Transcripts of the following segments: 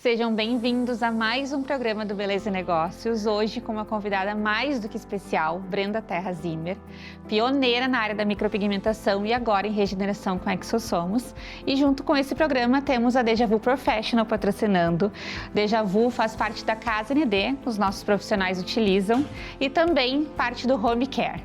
Sejam bem-vindos a mais um programa do Beleza e Negócios, hoje com uma convidada mais do que especial, Brenda Terra Zimmer, pioneira na área da micropigmentação e agora em regeneração com Exossomos. E junto com esse programa temos a Deja Vu Professional patrocinando. Deja Vu faz parte da Casa ND, os nossos profissionais utilizam, e também parte do Home Care.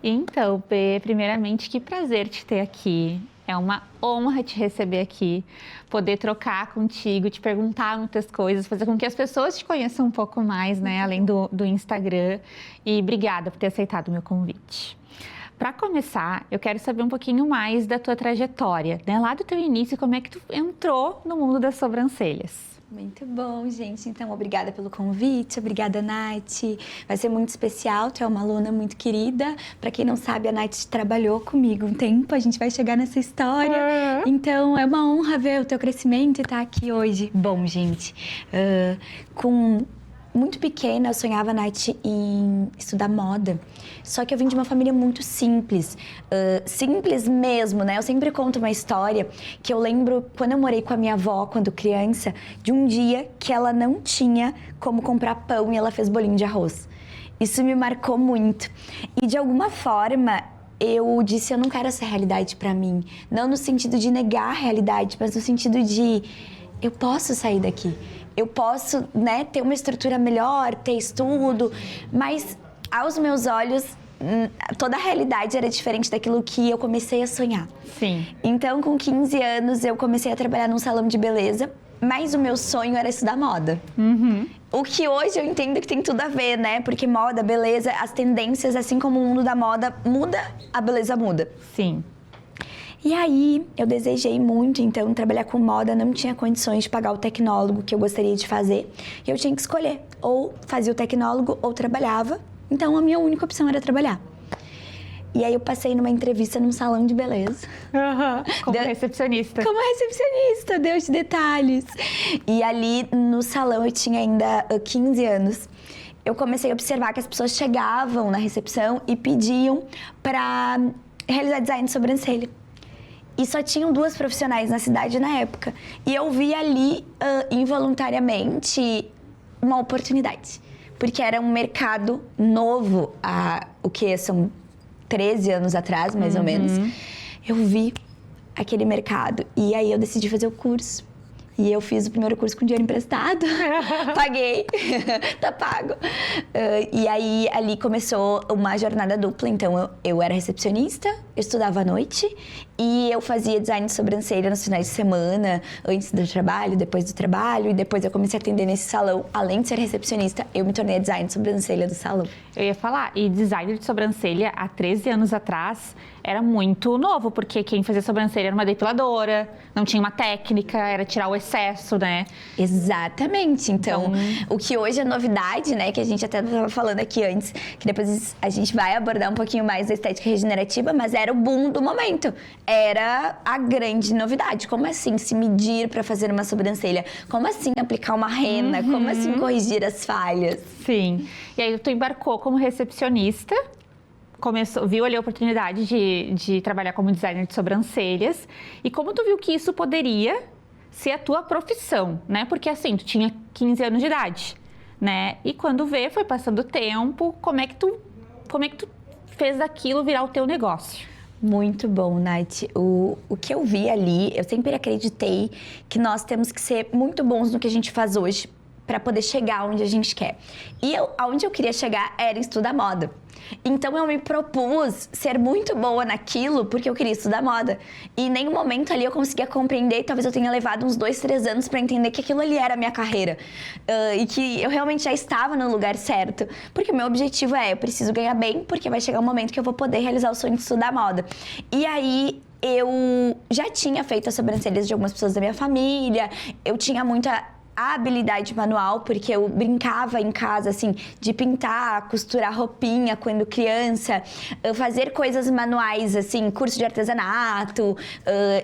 Então, Bê, primeiramente, que prazer te ter aqui. É uma honra te receber aqui, poder trocar contigo, te perguntar muitas coisas, fazer com que as pessoas te conheçam um pouco mais, né, além do Instagram. E obrigada por ter aceitado o meu convite. Para começar, eu quero saber um pouquinho mais da tua trajetória, né, lá do teu início, como é que tu entrou no mundo das sobrancelhas. Muito bom, gente. Então, obrigada pelo convite, obrigada, Nath. Vai ser muito especial, tu é uma aluna muito querida. Para quem não sabe, a Nath trabalhou comigo um tempo, a gente vai chegar nessa história. Então, é uma honra ver o teu crescimento e estar aqui hoje. Bom, gente, muito pequena, eu sonhava, Nath, em estudar moda. Só que eu vim de uma família muito simples. Simples mesmo, né? Eu sempre conto uma história que eu lembro quando eu morei com a minha avó, quando criança, de um dia que ela não tinha como comprar pão e ela fez bolinho de arroz. Isso me marcou muito. E de alguma forma, eu disse, eu não quero essa realidade pra mim. Não no sentido de negar a realidade, mas no sentido de, eu posso sair daqui. Eu posso, né, ter uma estrutura melhor, ter estudo, mas aos meus olhos, toda a realidade era diferente daquilo que eu comecei a sonhar. Sim. Então, com 15 anos, eu comecei a trabalhar num salão de beleza, mas o meu sonho era estudar moda. O que hoje eu entendo que tem tudo a ver, né? Porque moda, beleza, as tendências, assim como o mundo da moda muda, a beleza muda. Sim. E aí, eu desejei muito, então, trabalhar com moda, não tinha condições de pagar o tecnólogo que eu gostaria de fazer. E eu tinha que escolher, ou fazia o tecnólogo ou trabalhava. Então, a minha única opção era trabalhar. E aí, eu passei numa entrevista num salão de beleza. Como recepcionista. Como recepcionista, deu os detalhes. E ali, no salão, eu tinha ainda 15 anos. Eu comecei a observar que as pessoas chegavam na recepção e pediam para realizar design de sobrancelha. E só tinham 2 profissionais na cidade na época. E eu vi ali, involuntariamente, uma oportunidade. Porque era um mercado novo, o que são 13 anos atrás, mais ou menos. Eu vi aquele mercado. E aí eu decidi fazer o curso. E eu fiz o primeiro curso com dinheiro emprestado. Paguei. Tá pago. E aí, ali começou uma jornada dupla. Então, eu era recepcionista, eu estudava à noite. E eu fazia design de sobrancelha nos finais de semana, antes do trabalho, depois do trabalho. E depois eu comecei a atender nesse salão. Além de ser recepcionista, eu me tornei a design de sobrancelha do salão. Eu ia falar, e design de sobrancelha há 13 anos atrás era muito novo, porque quem fazia sobrancelha era uma depiladora, não tinha uma técnica, era tirar o excesso, né? Exatamente. Então, o que hoje é novidade, né, que a gente até estava falando aqui antes, que depois a gente vai abordar um pouquinho mais da estética regenerativa, mas era o boom do momento. Era a grande novidade. Como assim se medir para fazer uma sobrancelha? Como assim aplicar uma rena? Como assim corrigir as falhas? Sim. E aí tu embarcou como recepcionista, viu ali a oportunidade de trabalhar como designer de sobrancelhas. E como tu viu que isso poderia ser a tua profissão, né? Porque assim, tu tinha 15 anos de idade, né? E quando foi passando o tempo, como é que tu fez aquilo virar o teu negócio? Muito bom, Nath. O que eu vi ali, eu sempre acreditei que nós temos que ser muito bons no que a gente faz hoje para poder chegar onde a gente quer. E aonde eu queria chegar era estudar moda. Então eu me propus ser muito boa naquilo porque eu queria estudar moda. E em nenhum momento ali eu conseguia compreender, talvez eu tenha levado uns 2, 3 anos para entender que aquilo ali era a minha carreira. E que eu realmente já estava no lugar certo. Porque o meu objetivo eu preciso ganhar bem, porque vai chegar um momento que eu vou poder realizar o sonho de estudar moda. E aí eu já tinha feito as sobrancelhas de algumas pessoas da minha família, eu tinha muita a habilidade manual, porque eu brincava em casa, assim, de pintar, costurar roupinha quando criança, fazer coisas manuais, assim, curso de artesanato,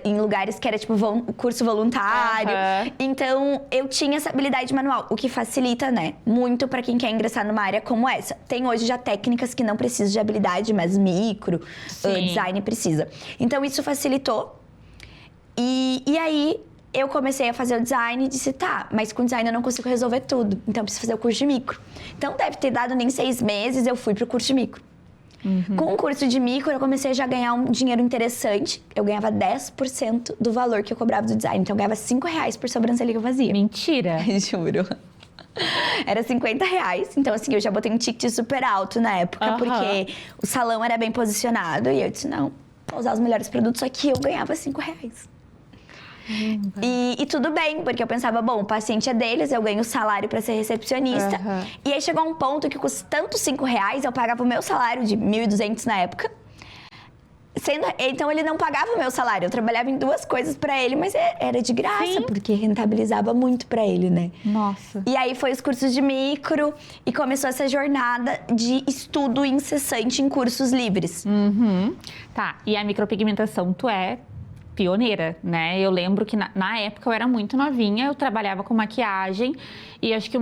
em lugares que era, tipo, curso voluntário. Então, eu tinha essa habilidade manual, o que facilita, né, muito pra quem quer ingressar numa área como essa. Tem hoje já técnicas que não precisam de habilidade, mas micro, design precisa. Então, isso facilitou. E aí, eu comecei a fazer o design e disse, tá, mas com design eu não consigo resolver tudo, então eu preciso fazer o curso de micro. Então deve ter dado nem 6 meses, eu fui pro curso de micro. Com o curso de micro, eu comecei já a ganhar um dinheiro interessante. Eu ganhava 10% do valor que eu cobrava do design. Então eu ganhava R$5 por sobrancelha que eu fazia. Mentira! Juro. Era R$50. Então, assim, eu já botei um ticket super alto na época, porque o salão era bem posicionado. E eu disse, não, vou usar os melhores produtos, só que eu ganhava R$5. E tudo bem, porque eu pensava, bom, o paciente é deles, eu ganho salário pra ser recepcionista. E aí chegou um ponto que custando R$5, eu pagava o meu salário de 1.200 na época. Então ele não pagava o meu salário, eu trabalhava em 2 coisas pra ele, mas era de graça, porque rentabilizava muito pra ele, né? Nossa. E aí foi os cursos de micro e começou essa jornada de estudo incessante em cursos livres. Tá, e a micropigmentação, tu é pioneira, né? Eu lembro que na época eu era muito novinha, eu trabalhava com maquiagem e acho que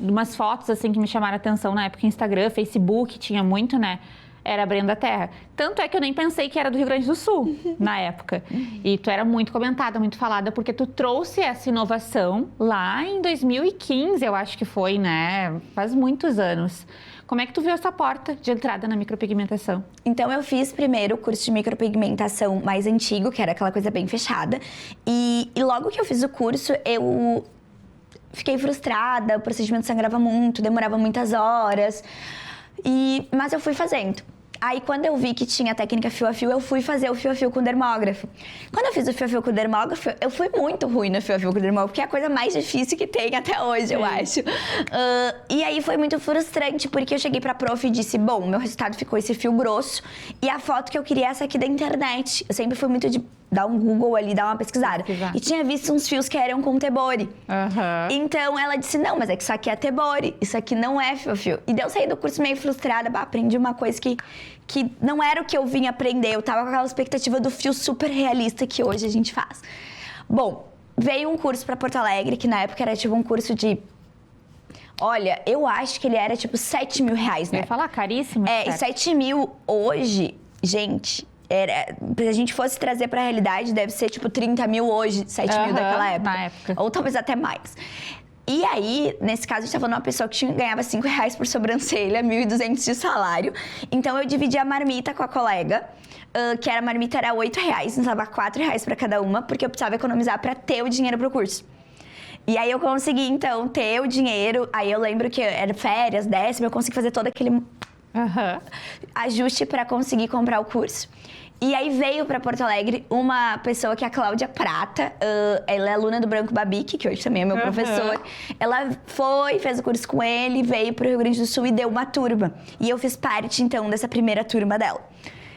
umas fotos assim que me chamaram a atenção na época, Instagram, Facebook, tinha muito, né? Era a Brenda Terra. Tanto é que eu nem pensei que era do Rio Grande do Sul na época. E tu era muito comentada, muito falada, porque tu trouxe essa inovação lá em 2015, eu acho que foi, né? Faz muitos anos. Como é que tu viu essa porta de entrada na micropigmentação? Então, eu fiz primeiro o curso de micropigmentação mais antigo, que era aquela coisa bem fechada. E logo que eu fiz o curso, eu fiquei frustrada, o procedimento sangrava muito, demorava muitas horas. Mas eu fui fazendo. Aí, quando eu vi que tinha a técnica fio a fio, eu fui fazer o fio a fio com dermógrafo. Quando eu fiz o fio a fio com dermógrafo, eu fui muito ruim no fio a fio com dermógrafo, porque é a coisa mais difícil que tem até hoje, eu acho. E aí, foi muito frustrante, porque eu cheguei pra prof e disse, bom, meu resultado ficou esse fio grosso, e a foto que eu queria é essa aqui da internet. Eu sempre fui muito de dar um Google ali, dar uma pesquisada. E tinha visto uns fios que eram com tebori. Então, ela disse, não, mas é que isso aqui é tebori, isso aqui não é fio a fio. E daí eu saí do curso meio frustrada, aprendi uma coisa que não era o que eu vim aprender. Eu tava com aquela expectativa do fio super realista que hoje a gente faz. Bom, veio um curso pra Porto Alegre, que na época era tipo um curso de... Olha, eu acho que ele era tipo R$7 mil, né? Eu ia falar, caríssimo. E 7 mil hoje, gente... Se a gente fosse trazer pra realidade, deve ser tipo 30 mil hoje, 7 mil daquela época. Na época. Ou talvez até mais. E aí, nesse caso, a gente tava falando de uma pessoa que ganhava R$5 por sobrancelha, 1.200 de salário. Então, eu dividi a marmita com a colega, que a marmita era R$8, então dava R$4 pra cada uma, porque eu precisava economizar pra ter o dinheiro pro curso. E aí, eu consegui, então, ter o dinheiro. Aí, eu lembro que era férias, 10º, eu consegui fazer todo aquele ajuste pra conseguir comprar o curso. E aí veio pra Porto Alegre uma pessoa que é a Cláudia Prata, ela é aluna do Branco Babique, que hoje também é meu professor. Ela fez o curso com ele, veio pro Rio Grande do Sul e deu uma turma. E eu fiz parte, então, dessa primeira turma dela.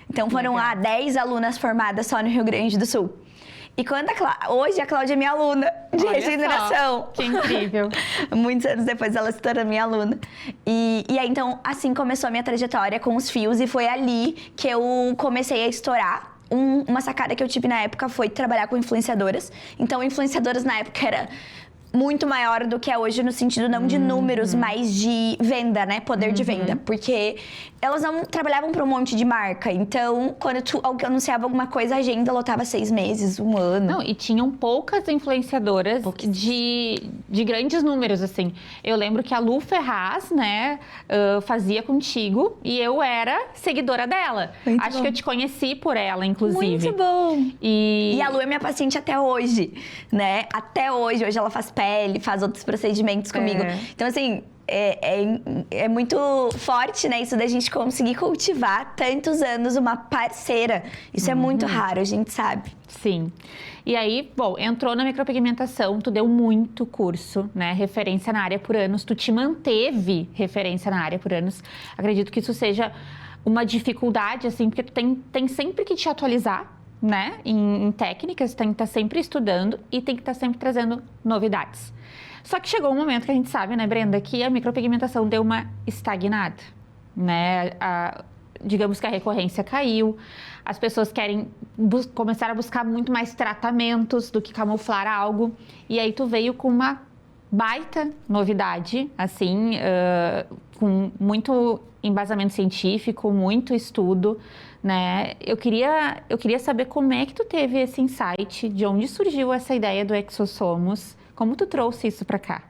Então foram 10 alunas formadas só no Rio Grande do Sul. E hoje a Cláudia é minha aluna de regeneração. Que incrível. Muitos anos depois ela se tornou minha aluna. E aí, então, assim começou a minha trajetória com os fios. E foi ali que eu comecei a estourar. Uma sacada que eu tive na época foi trabalhar com influenciadoras. Então, influenciadoras na época era muito maior do que é hoje, no sentido não de números, mas de venda, né? Poder de venda. Porque elas não trabalhavam para um monte de marca. Então, quando tu anunciava alguma coisa, a agenda lotava 6 meses, 1 ano. Não, e tinham poucas influenciadoras de grandes números, assim. Eu lembro que a Lu Ferraz, né, fazia contigo e eu era seguidora dela. Acho que eu te conheci por ela, inclusive. Muito bom! E a Lu é minha paciente até hoje, né? Até hoje. Hoje ela faz pele, faz outros procedimentos comigo. Então, assim... É muito forte, né? Isso da gente conseguir cultivar tantos anos uma parceira. Isso é muito raro, a gente sabe. Sim. E aí, bom, entrou na micropigmentação, tu deu muito curso, né? Referência na área por anos, tu te manteve referência na área por anos. Acredito que isso seja uma dificuldade, assim, porque tu tem sempre que te atualizar, né, em técnicas, tem que estar sempre estudando e tem que estar sempre trazendo novidades. Só que chegou um momento que a gente sabe, né, Brenda, que a micropigmentação deu uma estagnada, né? Digamos que a recorrência caiu, as pessoas querem começar a buscar muito mais tratamentos do que camuflar algo. E aí tu veio com uma baita novidade, assim, com muito embasamento científico, muito estudo, né? Eu queria saber como é que tu teve esse insight, de onde surgiu essa ideia do Exosomos, como tu trouxe isso para cá?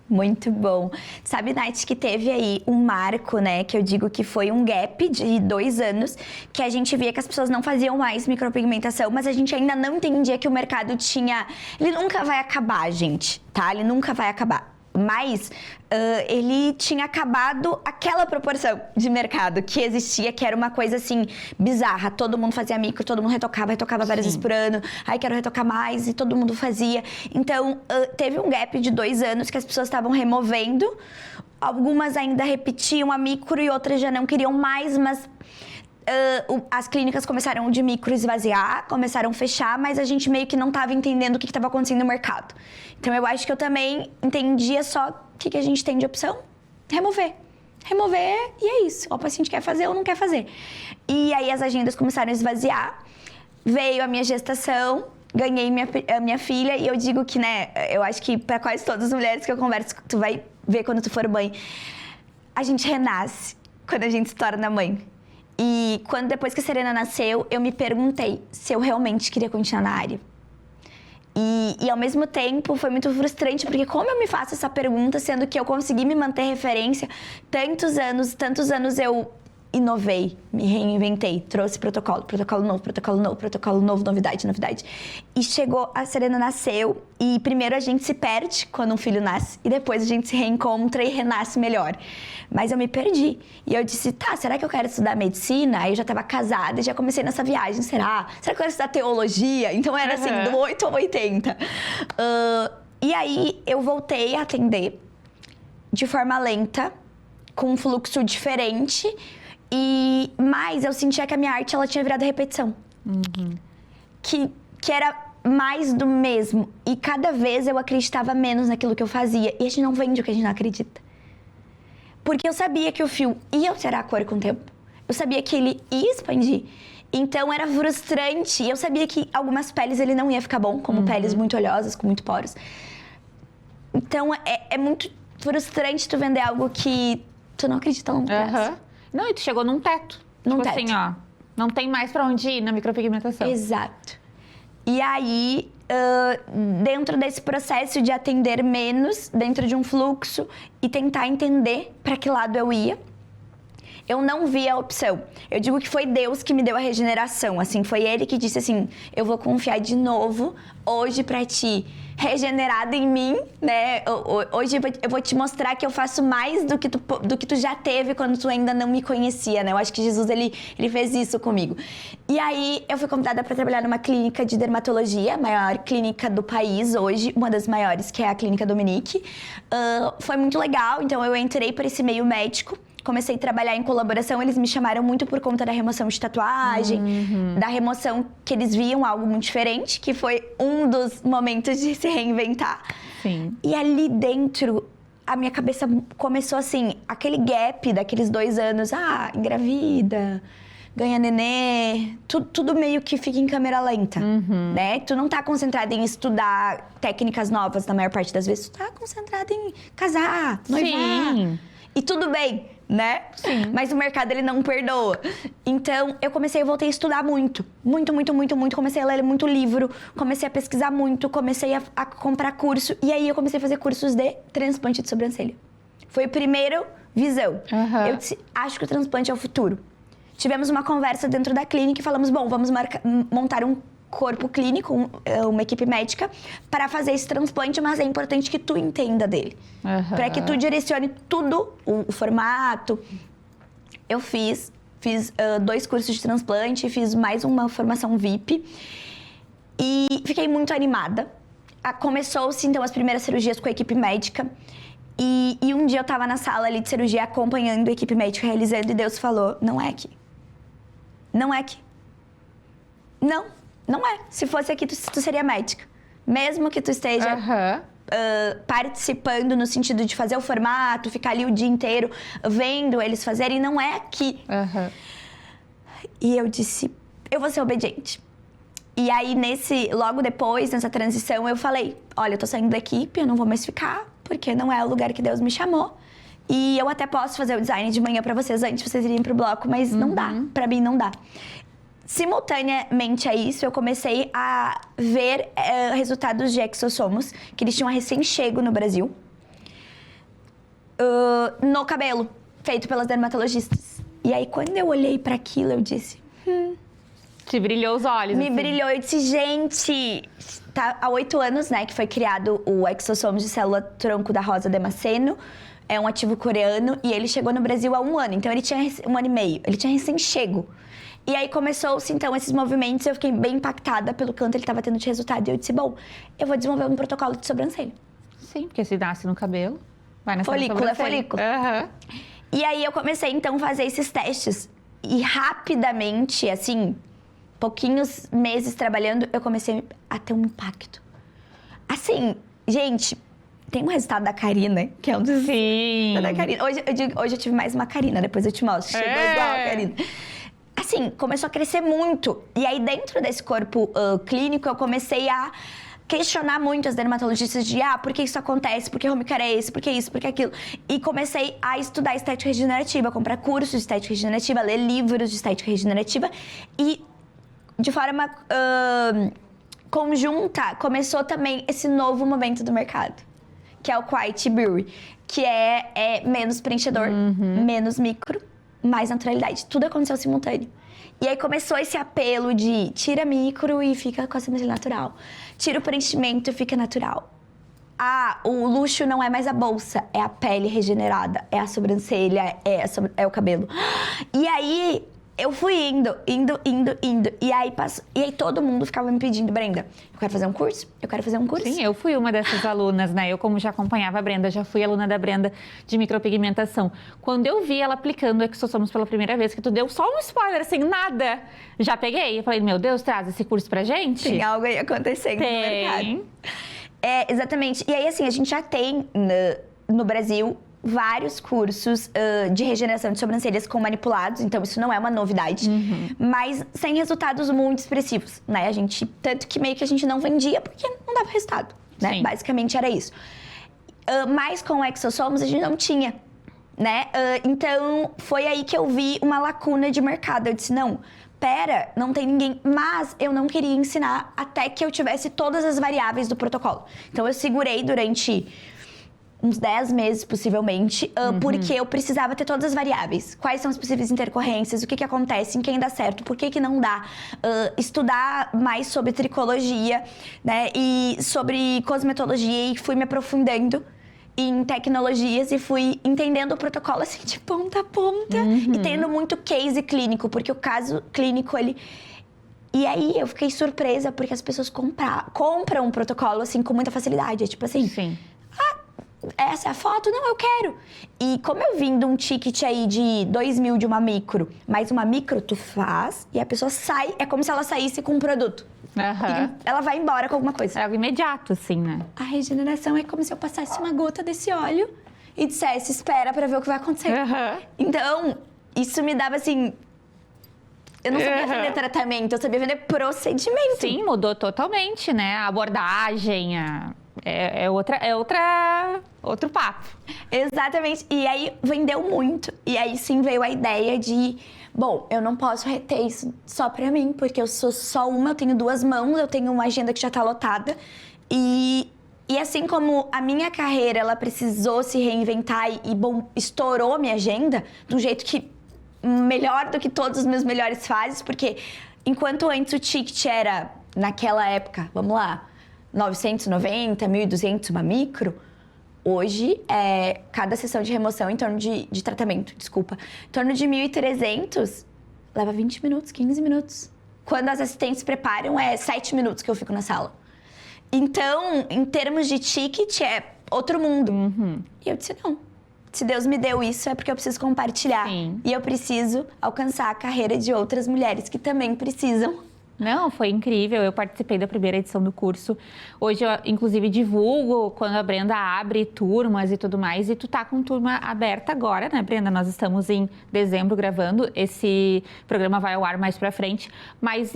Muito bom. Sabe, Nath, que teve aí um marco, né? Que eu digo que foi um gap de 2 anos, que a gente via que as pessoas não faziam mais micropigmentação, mas a gente ainda não entendia que o mercado tinha... Ele nunca vai acabar, gente, tá? Ele nunca vai acabar. Mas ele tinha acabado aquela proporção de mercado que existia, que era uma coisa assim, bizarra. Todo mundo fazia micro, todo mundo retocava várias vezes por ano. Aí quero retocar mais e todo mundo fazia. Então, teve um gap de 2 anos que as pessoas estavam removendo. Algumas ainda repetiam a micro e outras já não queriam mais, mas... as clínicas começaram de micro esvaziar, começaram a fechar, mas a gente meio que não estava entendendo o que estava acontecendo no mercado. Então, eu acho que eu também entendia só o que a gente tem de opção. Remover. Remover e é isso. Ou o paciente quer fazer ou não quer fazer. E aí, as agendas começaram a esvaziar. Veio a minha gestação, ganhei a minha filha e eu digo que, né, eu acho que para quase todas as mulheres que eu converso, tu vai ver quando tu for mãe, a gente renasce quando a gente se torna mãe. E depois que a Serena nasceu, eu me perguntei se eu realmente queria continuar na área. E ao mesmo tempo foi muito frustrante, porque como eu me faço essa pergunta, sendo que eu consegui me manter referência tantos anos eu inovei, me reinventei, trouxe protocolo novo, novidade. E chegou, a Serena nasceu e primeiro a gente se perde quando um filho nasce e depois a gente se reencontra e renasce melhor. Mas eu me perdi. E eu disse, tá, será que eu quero estudar medicina? Aí eu já estava casada e já comecei nessa viagem, será? Será que eu quero estudar teologia? Então era assim, do 8 ao 80. E aí eu voltei a atender de forma lenta, com um fluxo diferente. Mas eu sentia que a minha arte ela tinha virado repetição. Que era mais do mesmo. E cada vez eu acreditava menos naquilo que eu fazia. E a gente não vende o que a gente não acredita. Porque eu sabia que o fio ia alterar a cor com o tempo. Eu sabia que ele ia expandir. Então era frustrante. E eu sabia que algumas peles ele não ia ficar bom, como peles muito oleosas, com muito poros. Então é muito frustrante tu vender algo que tu não acredita no prazo. Não, e tu chegou num teto. Tipo assim, ó, não tem mais pra onde ir na micropigmentação. Exato. E aí, dentro desse processo de atender menos, dentro de um fluxo, e tentar entender para que lado eu ia, eu não vi a opção. Eu digo que foi Deus que me deu a regeneração, assim, foi Ele que disse assim, eu vou confiar de novo hoje pra ti, regenerado em mim, né? Hoje eu vou te mostrar que eu faço mais do que tu já teve quando tu ainda não me conhecia, né? Eu acho que Jesus, ele fez isso comigo. E aí, eu fui convidada para trabalhar numa clínica de dermatologia, a maior clínica do país hoje, uma das maiores, que é a Clínica Dominique. Foi muito legal, então eu entrei para esse meio médico. Comecei a trabalhar em colaboração, eles me chamaram muito por conta da remoção de tatuagem, da remoção que eles viam algo muito diferente, que foi um dos momentos de se reinventar. Sim. E ali dentro, a minha cabeça começou assim, aquele gap daqueles 2 anos, engravida, ganha nenê, tudo meio que fica em câmera lenta, né? Tu não tá concentrada em estudar técnicas novas na maior parte das vezes, tu tá concentrada em casar, noivar. Sim. E tudo bem, né? Sim. Mas o mercado, ele não perdoa. Então, eu voltei a estudar muito. Muito. Comecei a ler muito livro, comecei a pesquisar muito, comecei a comprar curso. E aí, eu comecei a fazer cursos de transplante de sobrancelha. Foi o primeiro visão. Eu disse, acho que o transplante é o futuro. Tivemos uma conversa dentro da clínica e falamos, bom, vamos montar um corpo clínico, uma equipe médica, para fazer esse transplante, mas é importante que tu entenda dele. Para que tu direcione tudo, o formato. Eu fiz 2 cursos de transplante, fiz mais uma formação VIP e fiquei muito animada. Começou-se, então, as primeiras cirurgias com a equipe médica e um dia eu estava na sala ali de cirurgia acompanhando a equipe médica realizando e Deus falou, não é aqui. Não. Não é. Se fosse aqui, tu seria médica. Mesmo que tu esteja participando no sentido de fazer o formato, ficar ali o dia inteiro vendo eles fazerem, não é aqui. E eu disse, eu vou ser obediente. E aí, logo depois, nessa transição, eu falei, olha, eu tô saindo da equipe, eu não vou mais ficar, porque não é o lugar que Deus me chamou. E eu até posso fazer o design de manhã pra vocês antes de vocês irem pro bloco, mas não dá, pra mim não dá. Simultaneamente a isso, eu comecei a ver resultados de Exossomos, que eles tinham recém-chego no Brasil, no cabelo, feito pelas dermatologistas. E aí, quando eu olhei pra aquilo, eu disse... Te brilhou os olhos. Me brilhou. Eu disse, gente... Tá há 8 anos, né, que foi criado o Exossomos de célula tronco da Rosa Damasceno. É um ativo coreano e ele chegou no Brasil há 1 ano. Então, ele tinha 1 ano e meio. Ele tinha recém-chego. E aí, começou-se, então, esses movimentos. Eu fiquei bem impactada pelo quanto ele estava tendo de resultado. E eu disse, bom, eu vou desenvolver um protocolo de sobrancelha. Sim, porque se nasce no cabelo, vai nascer folículo, no sobrancelha. É folículo. E aí, eu comecei, então, a fazer esses testes. E rapidamente, assim... pouquinhos meses trabalhando, eu comecei a ter um impacto. Assim, gente, tem um resultado da Karina, que é um dos... Sim. Da Karina. Hoje eu tive mais uma Karina, depois eu te mostro. Chegou igual a Karina. Assim, começou a crescer muito. E aí, dentro desse corpo clínico, eu comecei a questionar muito as dermatologistas de por que isso acontece, por que home care é esse, por que isso, por que aquilo. E comecei a estudar estética regenerativa, comprar cursos de estética regenerativa, ler livros de estética regenerativa e... de forma conjunta, começou também esse novo momento do mercado, que é o Quiet Beauty, que é menos preenchedor, menos micro, mais naturalidade. Tudo aconteceu simultâneo. E aí começou esse apelo de tira micro e fica com a sobrancelha natural. Tira o preenchimento e fica natural. O luxo não é mais a bolsa, é a pele regenerada, é a sobrancelha, é o cabelo. E aí... eu fui indo. E aí todo mundo ficava me pedindo, Brenda, eu quero fazer um curso? Sim, eu fui uma dessas alunas, né? Eu, como já acompanhava a Brenda, já fui aluna da Brenda de micropigmentação. Quando eu vi ela aplicando o Exossomos pela primeira vez, que tu deu só um spoiler, assim, nada, já peguei. Eu falei, meu Deus, traz esse curso pra gente? Tem algo aí acontecendo no mercado. Exatamente. E aí, assim, a gente já tem no Brasil... vários cursos de regeneração de sobrancelhas com manipulados, então isso não é uma novidade, mas sem resultados muito expressivos, né? Tanto que meio que a gente não vendia porque não dava resultado, né? Sim. Basicamente era isso. Mas com o Exossomos a gente não tinha, né? Então foi aí que eu vi uma lacuna de mercado. Eu disse, não tem ninguém, mas eu não queria ensinar até que eu tivesse todas as variáveis do protocolo. Então eu segurei durante... uns 10 meses, possivelmente, porque eu precisava ter todas as variáveis. Quais são as possíveis intercorrências, o que acontece, em quem dá certo, por que não dá. Estudar mais sobre tricologia, né, e sobre cosmetologia, e fui me aprofundando em tecnologias e fui entendendo o protocolo, assim, de ponta a ponta. E tendo muito case clínico, porque o caso clínico, ele... E aí, eu fiquei surpresa, porque as pessoas compram um protocolo, assim, com muita facilidade. É tipo assim... Sim. Essa é a foto? Não, eu quero. E como eu vim de um ticket aí de 2 mil de uma micro, mais uma micro tu faz e a pessoa sai, é como se ela saísse com um produto. Ela vai embora com alguma coisa. É algo imediato, assim, né? A regeneração é como se eu passasse uma gota desse óleo e dissesse, espera pra ver o que vai acontecer. Então, isso me dava assim... eu não sabia vender tratamento, eu sabia vender procedimento. Sim, mudou totalmente, né? A abordagem, outro papo. Exatamente. E aí vendeu muito. E aí sim veio a ideia de, bom, eu não posso reter isso só pra mim, porque eu sou só uma, eu tenho 2 mãos, eu tenho uma agenda que já tá lotada. E assim como a minha carreira, ela precisou se reinventar e bom, estourou a minha agenda de um jeito que melhor do que todos os meus melhores fases, porque enquanto antes o ticket era, naquela época, vamos lá, 990, 1.200 uma micro, hoje cada sessão de remoção de tratamento, em torno de 1.300, leva 20 minutos, 15 minutos. Quando as assistentes preparam, 7 minutos que eu fico na sala. Então, em termos de ticket, é outro mundo. E eu disse, não. Se Deus me deu isso, é porque eu preciso compartilhar. Sim. E eu preciso alcançar a carreira de outras mulheres que também precisam Não, foi incrível. Eu participei da primeira edição do curso. Hoje eu, inclusive, divulgo quando a Brenda abre turmas e tudo mais. E tu tá com turma aberta agora, né, Brenda? Nós estamos em dezembro gravando. Esse programa vai ao ar mais pra frente. Mas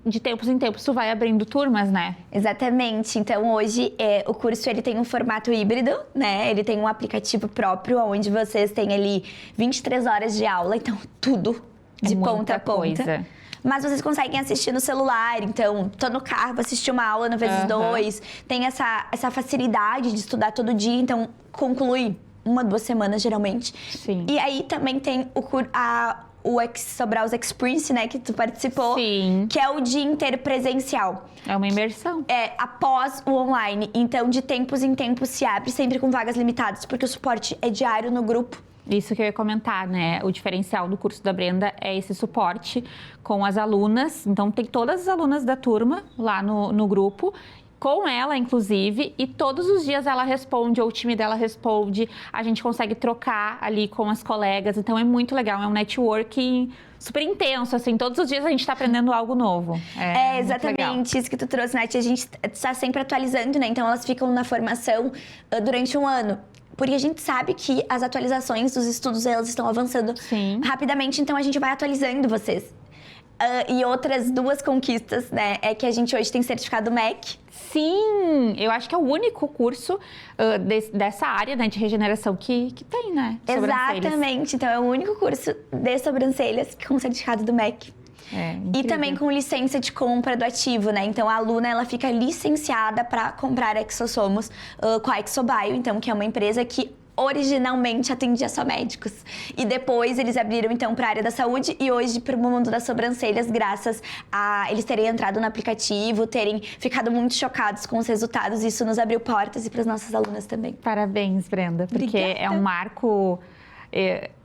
de tempos em tempos tu vai abrindo turmas, né? Exatamente. Então, hoje, o curso ele tem um formato híbrido, né? Ele tem um aplicativo próprio, onde vocês têm ali 23 horas de aula. Então, tudo de ponta a ponta. Coisa. Mas vocês conseguem assistir no celular, então, tô no carro, vou assistir uma aula no vezes 2. Tem essa facilidade de estudar todo dia, então conclui 1, 2 semanas, geralmente. Sim. E aí também tem o Sobraus Experience, né, que tu participou. Sim. Que é o dia inteiro presencial. É uma imersão. É, após o online. Então, de tempos em tempos se abre, sempre com vagas limitadas, porque o suporte é diário no grupo. Isso que eu ia comentar, né? O diferencial do curso da Brenda é esse suporte com as alunas. Então, tem todas as alunas da turma lá no grupo, com ela, inclusive, e todos os dias ela responde, ou o time dela responde, a gente consegue trocar ali com as colegas. Então, é muito legal, é um networking super intenso, assim, todos os dias a gente tá aprendendo algo novo. É exatamente isso que tu trouxe, Nath. A gente tá sempre atualizando, né? Então, elas ficam na formação durante um ano. Porque a gente sabe que as atualizações dos estudos, elas estão avançando rapidamente, então a gente vai atualizando vocês. E outras 2 conquistas, né, é que a gente hoje tem certificado MEC. Sim, eu acho que é o único curso dessa área, né, de regeneração que tem, né? Exatamente, então é o único curso de sobrancelhas com certificado do MEC. E também com licença de compra do ativo, né? Então, a aluna, ela fica licenciada para comprar exossomos com a Exobio, então, que é uma empresa que originalmente atendia só médicos. E depois eles abriram, então, para a área da saúde e hoje para o mundo das sobrancelhas, graças a eles terem entrado no aplicativo, terem ficado muito chocados com os resultados. Isso nos abriu portas e para as nossas alunas também. Parabéns, Brenda, porque Obrigada. É um marco...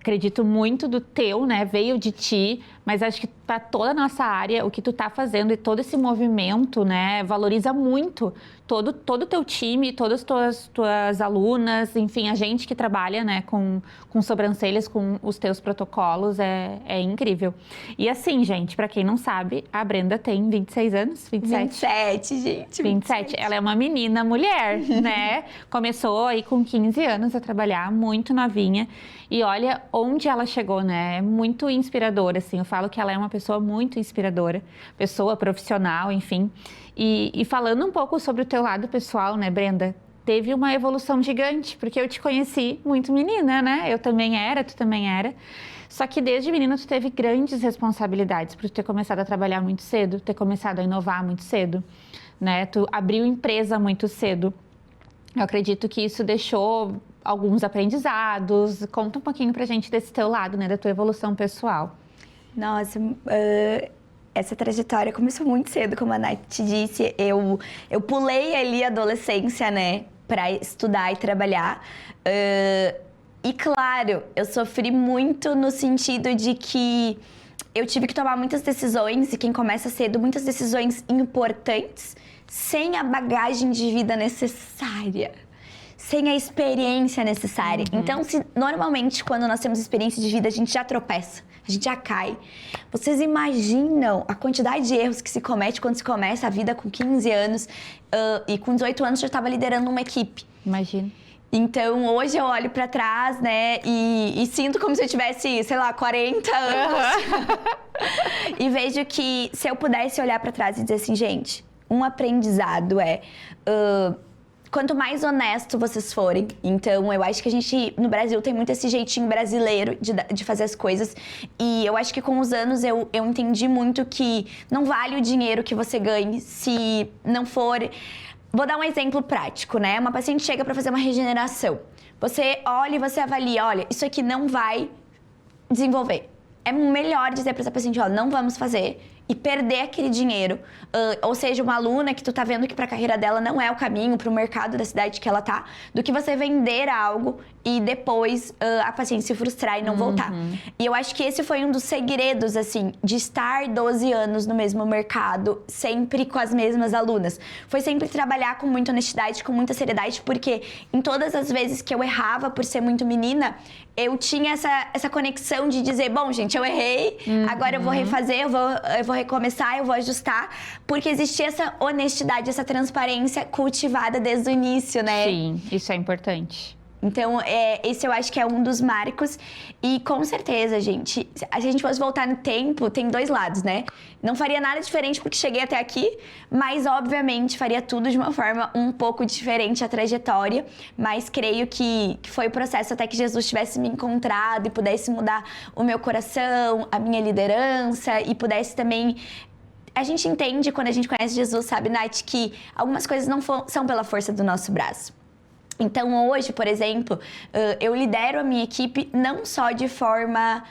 acredito muito do teu, né? Veio de ti, mas acho que para toda a nossa área, o que tu tá fazendo e todo esse movimento, né? Valoriza muito todo o teu time, todas as tuas alunas, enfim, a gente que trabalha, né? Com sobrancelhas, com os teus protocolos, é incrível. E assim, gente, para quem não sabe, a Brenda tem 26 anos? 27, gente. 27. Ela é uma menina mulher, né? Começou aí com 15 anos a trabalhar, muito novinha. E olha onde ela chegou, né? É muito inspiradora, assim. Eu falo que ela é uma pessoa muito inspiradora, pessoa profissional, enfim. E falando um pouco sobre o teu lado pessoal, né, Brenda? Teve uma evolução gigante, porque eu te conheci muito menina, né? Eu também era, tu também era. Só que desde menina tu teve grandes responsabilidades por ter começado a trabalhar muito cedo, ter começado a inovar muito cedo, né? Tu abriu empresa muito cedo. Eu acredito que isso deixou alguns aprendizados. Conta um pouquinho pra gente desse teu lado, né? Da tua evolução pessoal. Nossa, essa trajetória começou muito cedo, como a Nath te disse. Eu pulei ali a adolescência, né? Pra estudar e trabalhar. E claro, eu sofri muito no sentido de que eu tive que tomar muitas decisões, e quem começa cedo, muitas decisões importantes, sem a bagagem de vida necessária. Sem a experiência necessária. Então, normalmente, quando nós temos experiência de vida, a gente já tropeça, a gente já cai. Vocês imaginam a quantidade de erros que se comete quando se começa a vida com 15 anos e com 18 anos já estava liderando uma equipe. Imagina. Então, hoje eu olho pra trás, né, e sinto como se eu tivesse, sei lá, 40 anos. E vejo que se eu pudesse olhar pra trás e dizer assim, gente, um aprendizado quanto mais honesto vocês forem. Então, eu acho que a gente, no Brasil, tem muito esse jeitinho brasileiro de fazer as coisas. E eu acho que com os anos eu entendi muito que não vale o dinheiro que você ganhe se não for... Vou dar um exemplo prático, né? Uma paciente chega para fazer uma regeneração. Você olha e você avalia, olha, isso aqui não vai desenvolver. É melhor dizer para essa paciente, ó, não vamos fazer e perder aquele dinheiro. Ou seja, uma aluna que tu tá vendo que pra carreira dela não é o caminho, pro mercado da cidade que ela tá, do que você vender algo e depois a paciente se frustrar e não voltar. E eu acho que esse foi um dos segredos, assim, de estar 12 anos no mesmo mercado, sempre com as mesmas alunas. Foi sempre trabalhar com muita honestidade, com muita seriedade, porque em todas as vezes que eu errava por ser muito menina, eu tinha essa conexão de dizer, bom, gente, eu errei, agora eu vou refazer, eu vou recomeçar, eu vou ajustar, porque existia essa honestidade, essa transparência cultivada desde o início, né? Sim, isso é importante. Então, esse eu acho que é um dos marcos. E com certeza, gente, se a gente fosse voltar no tempo, tem dois lados, né? Não faria nada diferente porque cheguei até aqui, mas obviamente faria tudo de uma forma um pouco diferente a trajetória. Mas creio que foi o processo até que Jesus tivesse me encontrado e pudesse mudar o meu coração, a minha liderança e pudesse também... A gente entende quando a gente conhece Jesus, sabe, Nath, que algumas coisas não são pela força do nosso braço. Então, hoje, por exemplo, eu lidero a minha equipe não só de forma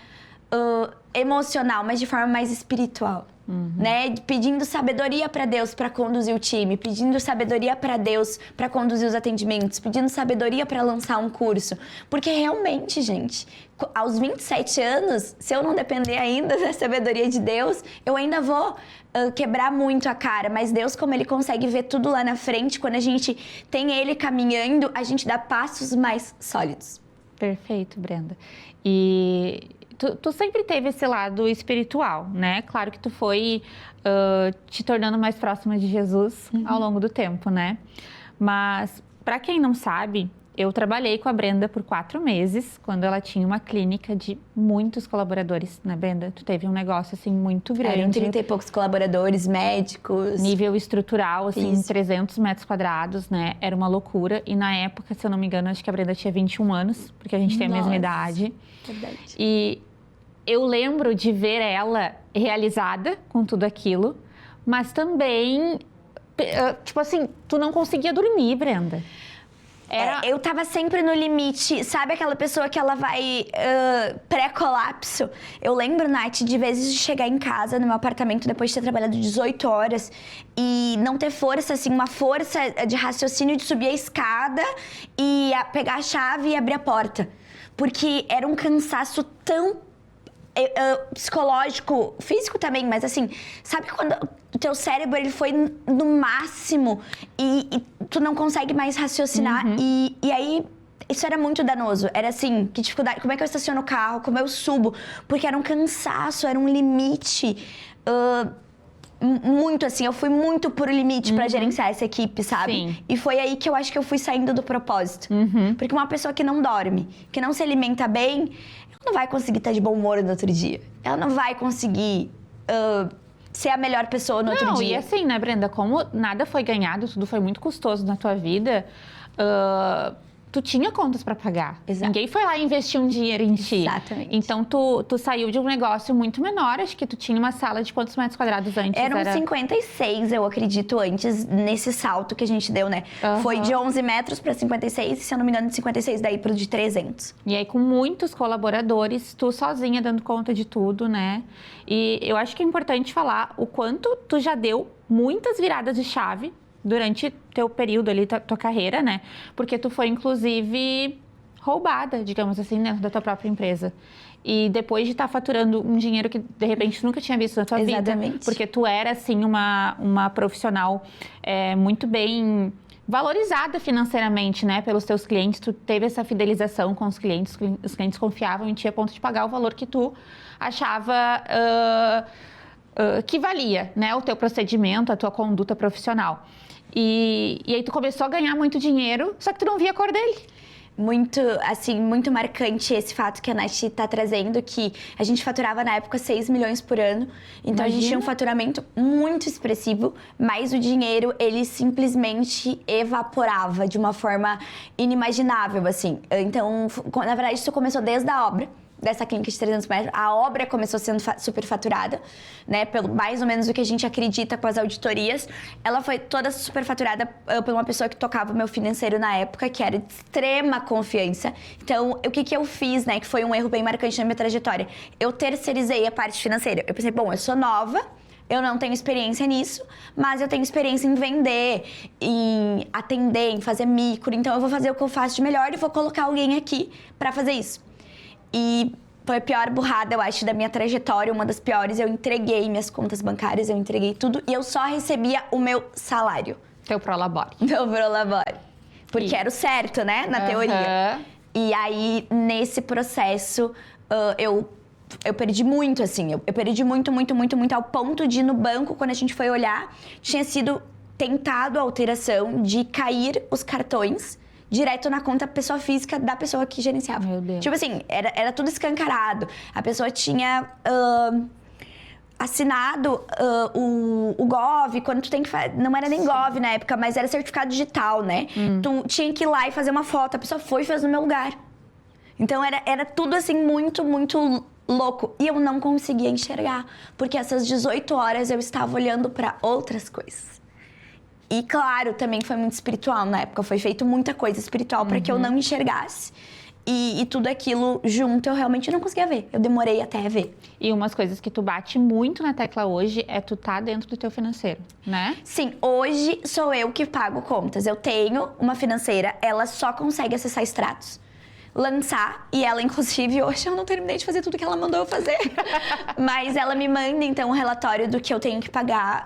emocional, mas de forma mais espiritual. Né? Pedindo sabedoria para Deus para conduzir o time, pedindo sabedoria para Deus para conduzir os atendimentos, pedindo sabedoria para lançar um curso. Porque realmente, gente, aos 27 anos, se eu não depender ainda da sabedoria de Deus, eu ainda vou quebrar muito a cara. Mas Deus, como Ele consegue ver tudo lá na frente, quando a gente tem Ele caminhando, a gente dá passos mais sólidos. Perfeito, Brenda. E tu sempre teve esse lado espiritual, né? Claro que tu foi te tornando mais próxima de Jesus ao longo do tempo, né? Mas, para quem não sabe, eu trabalhei com a Brenda por 4 meses, quando ela tinha uma clínica de muitos colaboradores, né, Brenda? Tu teve um negócio, assim, muito grande. Eram 30 e poucos colaboradores, médicos. Nível estrutural, assim, Isso. 300 metros quadrados, né? Era uma loucura. E na época, se eu não me engano, acho que a Brenda tinha 21 anos, porque a gente tem a mesma idade. Verdade. E eu lembro de ver ela realizada com tudo aquilo, mas também, tipo assim, tu não conseguia dormir, Brenda. Eu tava sempre no limite, sabe aquela pessoa que ela vai pré-colapso? Eu lembro, Nath, de vezes de chegar em casa, no meu apartamento, depois de ter trabalhado 18 horas e não ter força, assim, uma força de raciocínio de subir a escada e pegar a chave e abrir a porta. Porque era um cansaço tão psicológico, físico também, mas assim, sabe quando o teu cérebro ele foi no máximo e tu não consegue mais raciocinar e aí isso era muito danoso, era assim, que dificuldade, como é que eu estaciono o carro, como eu subo, porque era um cansaço, era um limite muito assim, eu fui muito por limite pra gerenciar essa equipe, sabe? Sim. E foi aí que eu acho que eu fui saindo do propósito. Porque uma pessoa que não dorme, que não se alimenta bem, ela não vai conseguir estar de bom humor no outro dia. Ela não vai conseguir ser a melhor pessoa no outro dia. E assim, né, Brenda, como nada foi ganhado, tudo foi muito custoso na tua vida, tu tinha contas para pagar. Exato. Ninguém foi lá investir um dinheiro em ti. Exatamente. Então, tu saiu de um negócio muito menor. Acho que tu tinha uma sala de quantos metros quadrados antes? Eram 56, eu acredito, antes, nesse salto que a gente deu, né? Uhum. Foi de 11 metros para 56, se eu não me engano, de 56 daí pro de 300. E aí, com muitos colaboradores, tu sozinha dando conta de tudo, né? E eu acho que é importante falar o quanto tu já deu muitas viradas de chave durante teu período ali, tua carreira, né? Porque tu foi, inclusive, roubada, digamos assim, dentro da tua própria empresa. E depois de estar faturando um dinheiro que, de repente, tu nunca tinha visto na tua vida. Porque tu era, assim, uma profissional muito bem valorizada financeiramente, né? Pelos teus clientes. Tu teve essa fidelização com os clientes confiavam em ti a ponto de pagar o valor que tu achava que valia, né? O teu procedimento, a tua conduta profissional. E aí tu começou a ganhar muito dinheiro, só que tu não via a cor dele. Muito, assim, muito marcante esse fato que a Nath tá trazendo, que a gente faturava na época 6 milhões por ano. Então, a gente tinha um faturamento muito expressivo, mas o dinheiro, ele simplesmente evaporava de uma forma inimaginável, assim. Então, na verdade, isso começou desde a obra dessa clínica de 300 metros, a obra começou sendo superfaturada, né, pelo mais ou menos o que a gente acredita com as auditorias. Ela foi toda superfaturada por uma pessoa que tocava o meu financeiro na época, que era de extrema confiança. Então, o que eu fiz, né, que foi um erro bem marcante na minha trajetória? Eu terceirizei a parte financeira. Eu pensei, bom, eu sou nova, eu não tenho experiência nisso, mas eu tenho experiência em vender, em atender, em fazer micro. Então, eu vou fazer o que eu faço de melhor e vou colocar alguém aqui para fazer isso. E foi a pior burrada, eu acho, da minha trajetória, uma das piores. Eu entreguei minhas contas bancárias, eu entreguei tudo e eu só recebia o meu salário. Teu prolabore. Meu prolabore. Porque era o certo, né? Na teoria. E aí, nesse processo, eu Eu perdi muito, assim. Eu perdi muito, ao ponto de, no banco, quando a gente foi olhar, tinha sido tentado a alteração de cair os cartões direto na conta pessoa física da pessoa que gerenciava. Meu Deus. Tipo assim, era tudo escancarado. A pessoa tinha assinado o Gov, quando tu tem que fazer... Não era nem Gov na época, mas era certificado digital, né? Tu tinha que ir lá e fazer uma foto. A pessoa foi e fez no meu lugar. Então, era tudo assim, muito louco. E eu não conseguia enxergar. Porque essas 18 horas eu estava olhando para outras coisas. E, claro, também foi muito espiritual na época. Foi feito muita coisa espiritual para que eu não enxergasse. E tudo aquilo junto eu realmente não conseguia ver. Eu demorei até ver. E umas coisas que tu bate muito na tecla hoje é tu tá dentro do teu financeiro, né? Sim, hoje sou eu que pago contas. Eu tenho uma financeira, ela só consegue acessar extratos, lançar, e ela, inclusive, hoje eu não terminei de fazer tudo que ela mandou eu fazer. Mas ela me manda, então, um relatório do que eu tenho que pagar,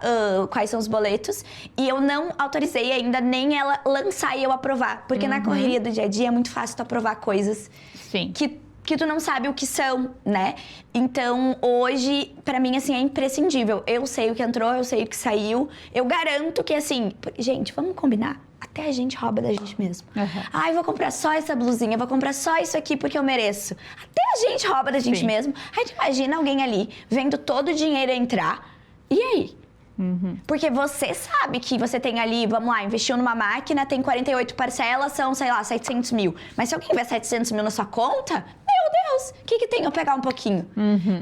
quais são os boletos. E eu não autorizei ainda nem ela lançar e eu aprovar. Porque na correria do dia a dia é muito fácil tu aprovar coisas Sim. que tu não sabe o que são, né? Então, hoje, pra mim, assim, é imprescindível. Eu sei o que entrou, eu sei o que saiu. Eu garanto que, assim... Gente, vamos combinar? Até a gente rouba da gente mesmo. Ai, vou comprar só essa blusinha, vou comprar só isso aqui porque eu mereço. Até a gente rouba da gente mesmo. Aí tu imagina alguém ali vendo todo o dinheiro entrar. E aí? Porque você sabe que você tem ali, vamos lá, investiu numa máquina, tem 48 parcelas, são, sei lá, 700 mil. Mas se alguém vê 700 mil na sua conta, meu Deus, o que tem eu pegar um pouquinho?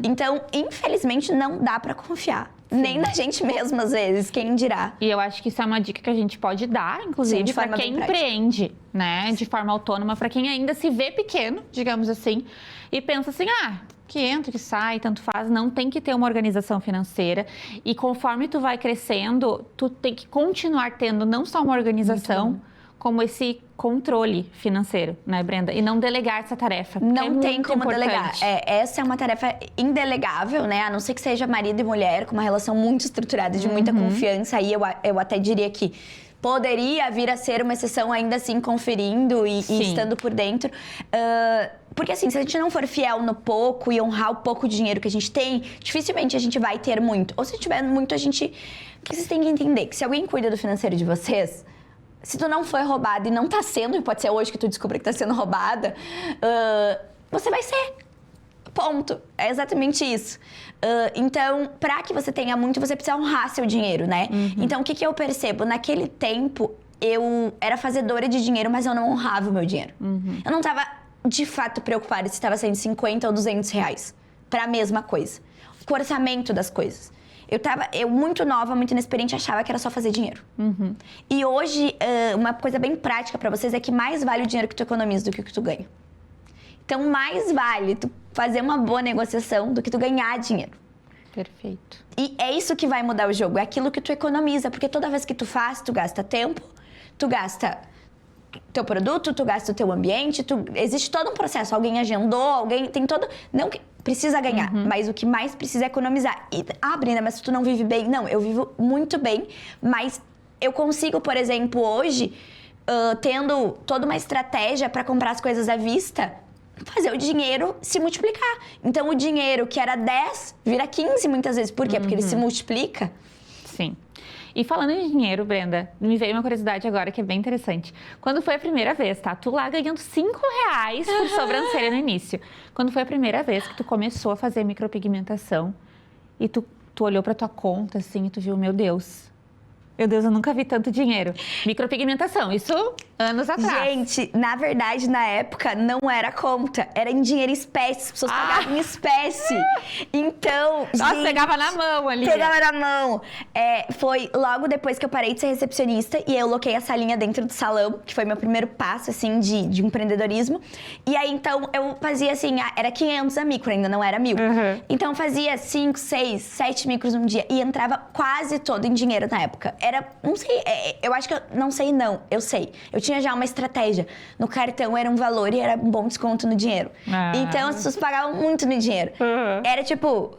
Então, infelizmente, não dá pra confiar. Nem na gente mesmo, às vezes, quem dirá. E eu acho que isso é uma dica que a gente pode dar, inclusive, para quem empreende, né? De forma autônoma, para quem ainda se vê pequeno, digamos assim, e pensa assim, que entra, que sai, tanto faz, não tem que ter uma organização financeira. E conforme tu vai crescendo, tu tem que continuar tendo não só uma organização, como esse controle financeiro, né, Brenda? E não delegar essa tarefa. Não tem como delegar. Essa é uma tarefa indelegável, né? A não ser que seja marido e mulher, com uma relação muito estruturada, de muita confiança. Aí eu até diria que poderia vir a ser uma exceção, ainda assim, conferindo e estando por dentro. Porque assim, se a gente não for fiel no pouco e honrar o pouco dinheiro que a gente tem, dificilmente a gente vai ter muito. Ou se tiver muito, a gente... Porque vocês têm que entender que se alguém cuida do financeiro de vocês... Se tu não foi roubada e não tá sendo, e pode ser hoje que tu descobre que tá sendo roubada, você vai ser. Ponto. É exatamente isso. Então, pra que você tenha muito, você precisa honrar seu dinheiro, né? Então, o que eu percebo? Naquele tempo, eu era fazedora de dinheiro, mas eu não honrava o meu dinheiro. Eu não tava, de fato, preocupada se estava saindo 50 ou 200 reais pra mesma coisa. Com o orçamento das coisas. Eu muito nova, muito inexperiente, achava que era só fazer dinheiro. E hoje, uma coisa bem prática pra vocês é que mais vale o dinheiro que tu economiza do que o que tu ganha. Então, mais vale tu fazer uma boa negociação do que tu ganhar dinheiro. Perfeito. E é isso que vai mudar o jogo, é aquilo que tu economiza. Porque toda vez que tu faz, tu gasta tempo, tu gasta teu produto, tu gasta o teu ambiente, existe todo um processo. Alguém agendou, alguém tem todo... Não que precisa ganhar, mas o que mais precisa é economizar. E, Brenda, mas tu não vive bem? Não, eu vivo muito bem, mas eu consigo, por exemplo, hoje, tendo toda uma estratégia para comprar as coisas à vista, fazer o dinheiro se multiplicar. Então, o dinheiro que era 10 vira 15 muitas vezes. Por quê? Porque ele se multiplica. Sim. E falando em dinheiro, Brenda, me veio uma curiosidade agora que é bem interessante. Quando foi a primeira vez, tá? Tu lá ganhando R$5 por sobrancelha no início. Quando foi a primeira vez que tu começou a fazer micropigmentação e tu olhou pra tua conta assim e tu viu, meu Deus, eu nunca vi tanto dinheiro. Micropigmentação, isso anos atrás. Gente, na verdade, na época, não era conta. Era em dinheiro em espécie. As pessoas pagavam em espécie. Então, nossa, gente, pegava na mão ali. Pegava na mão. Foi logo depois que eu parei de ser recepcionista e eu loquei a salinha dentro do salão, que foi meu primeiro passo, assim, de empreendedorismo. E aí, então, eu fazia, assim, era 500 a micro, ainda não era 1000. Então, eu fazia 5, 6, 7 micros um dia e entrava quase todo em dinheiro na época. Não sei, eu acho que eu sei. Eu tinha já uma estratégia. No cartão era um valor e era um bom desconto no dinheiro. Então, as pessoas pagavam muito no dinheiro. Era tipo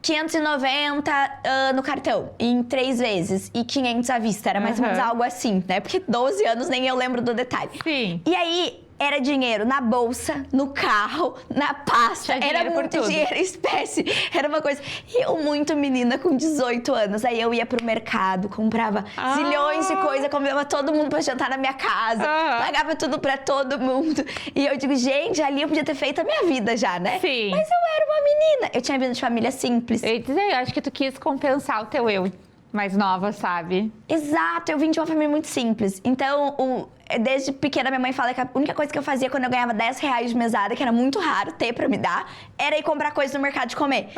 590 no cartão, em 3 vezes, e 500 à vista. Era mais ou menos algo assim, né? Porque 12 anos nem eu lembro do detalhe. Sim. E aí, Era dinheiro na bolsa, no carro, na pasta. Era muito dinheiro em espécie. Era uma coisa... E eu muito menina com 18 anos. Aí eu ia pro mercado, comprava zilhões de coisas, convidava todo mundo pra jantar na minha casa. Pagava tudo pra todo mundo. E eu digo, gente, ali eu podia ter feito a minha vida já, né? Sim. Mas eu era uma menina. Eu tinha vindo de família simples. Eu ia dizer, eu acho que tu quis compensar o teu eu mais nova, sabe? Exato, eu vim de uma família muito simples. Então, desde pequena, minha mãe fala que a única coisa que eu fazia quando eu ganhava 10 reais de mesada, que era muito raro ter pra me dar, era ir comprar coisa no mercado de comer.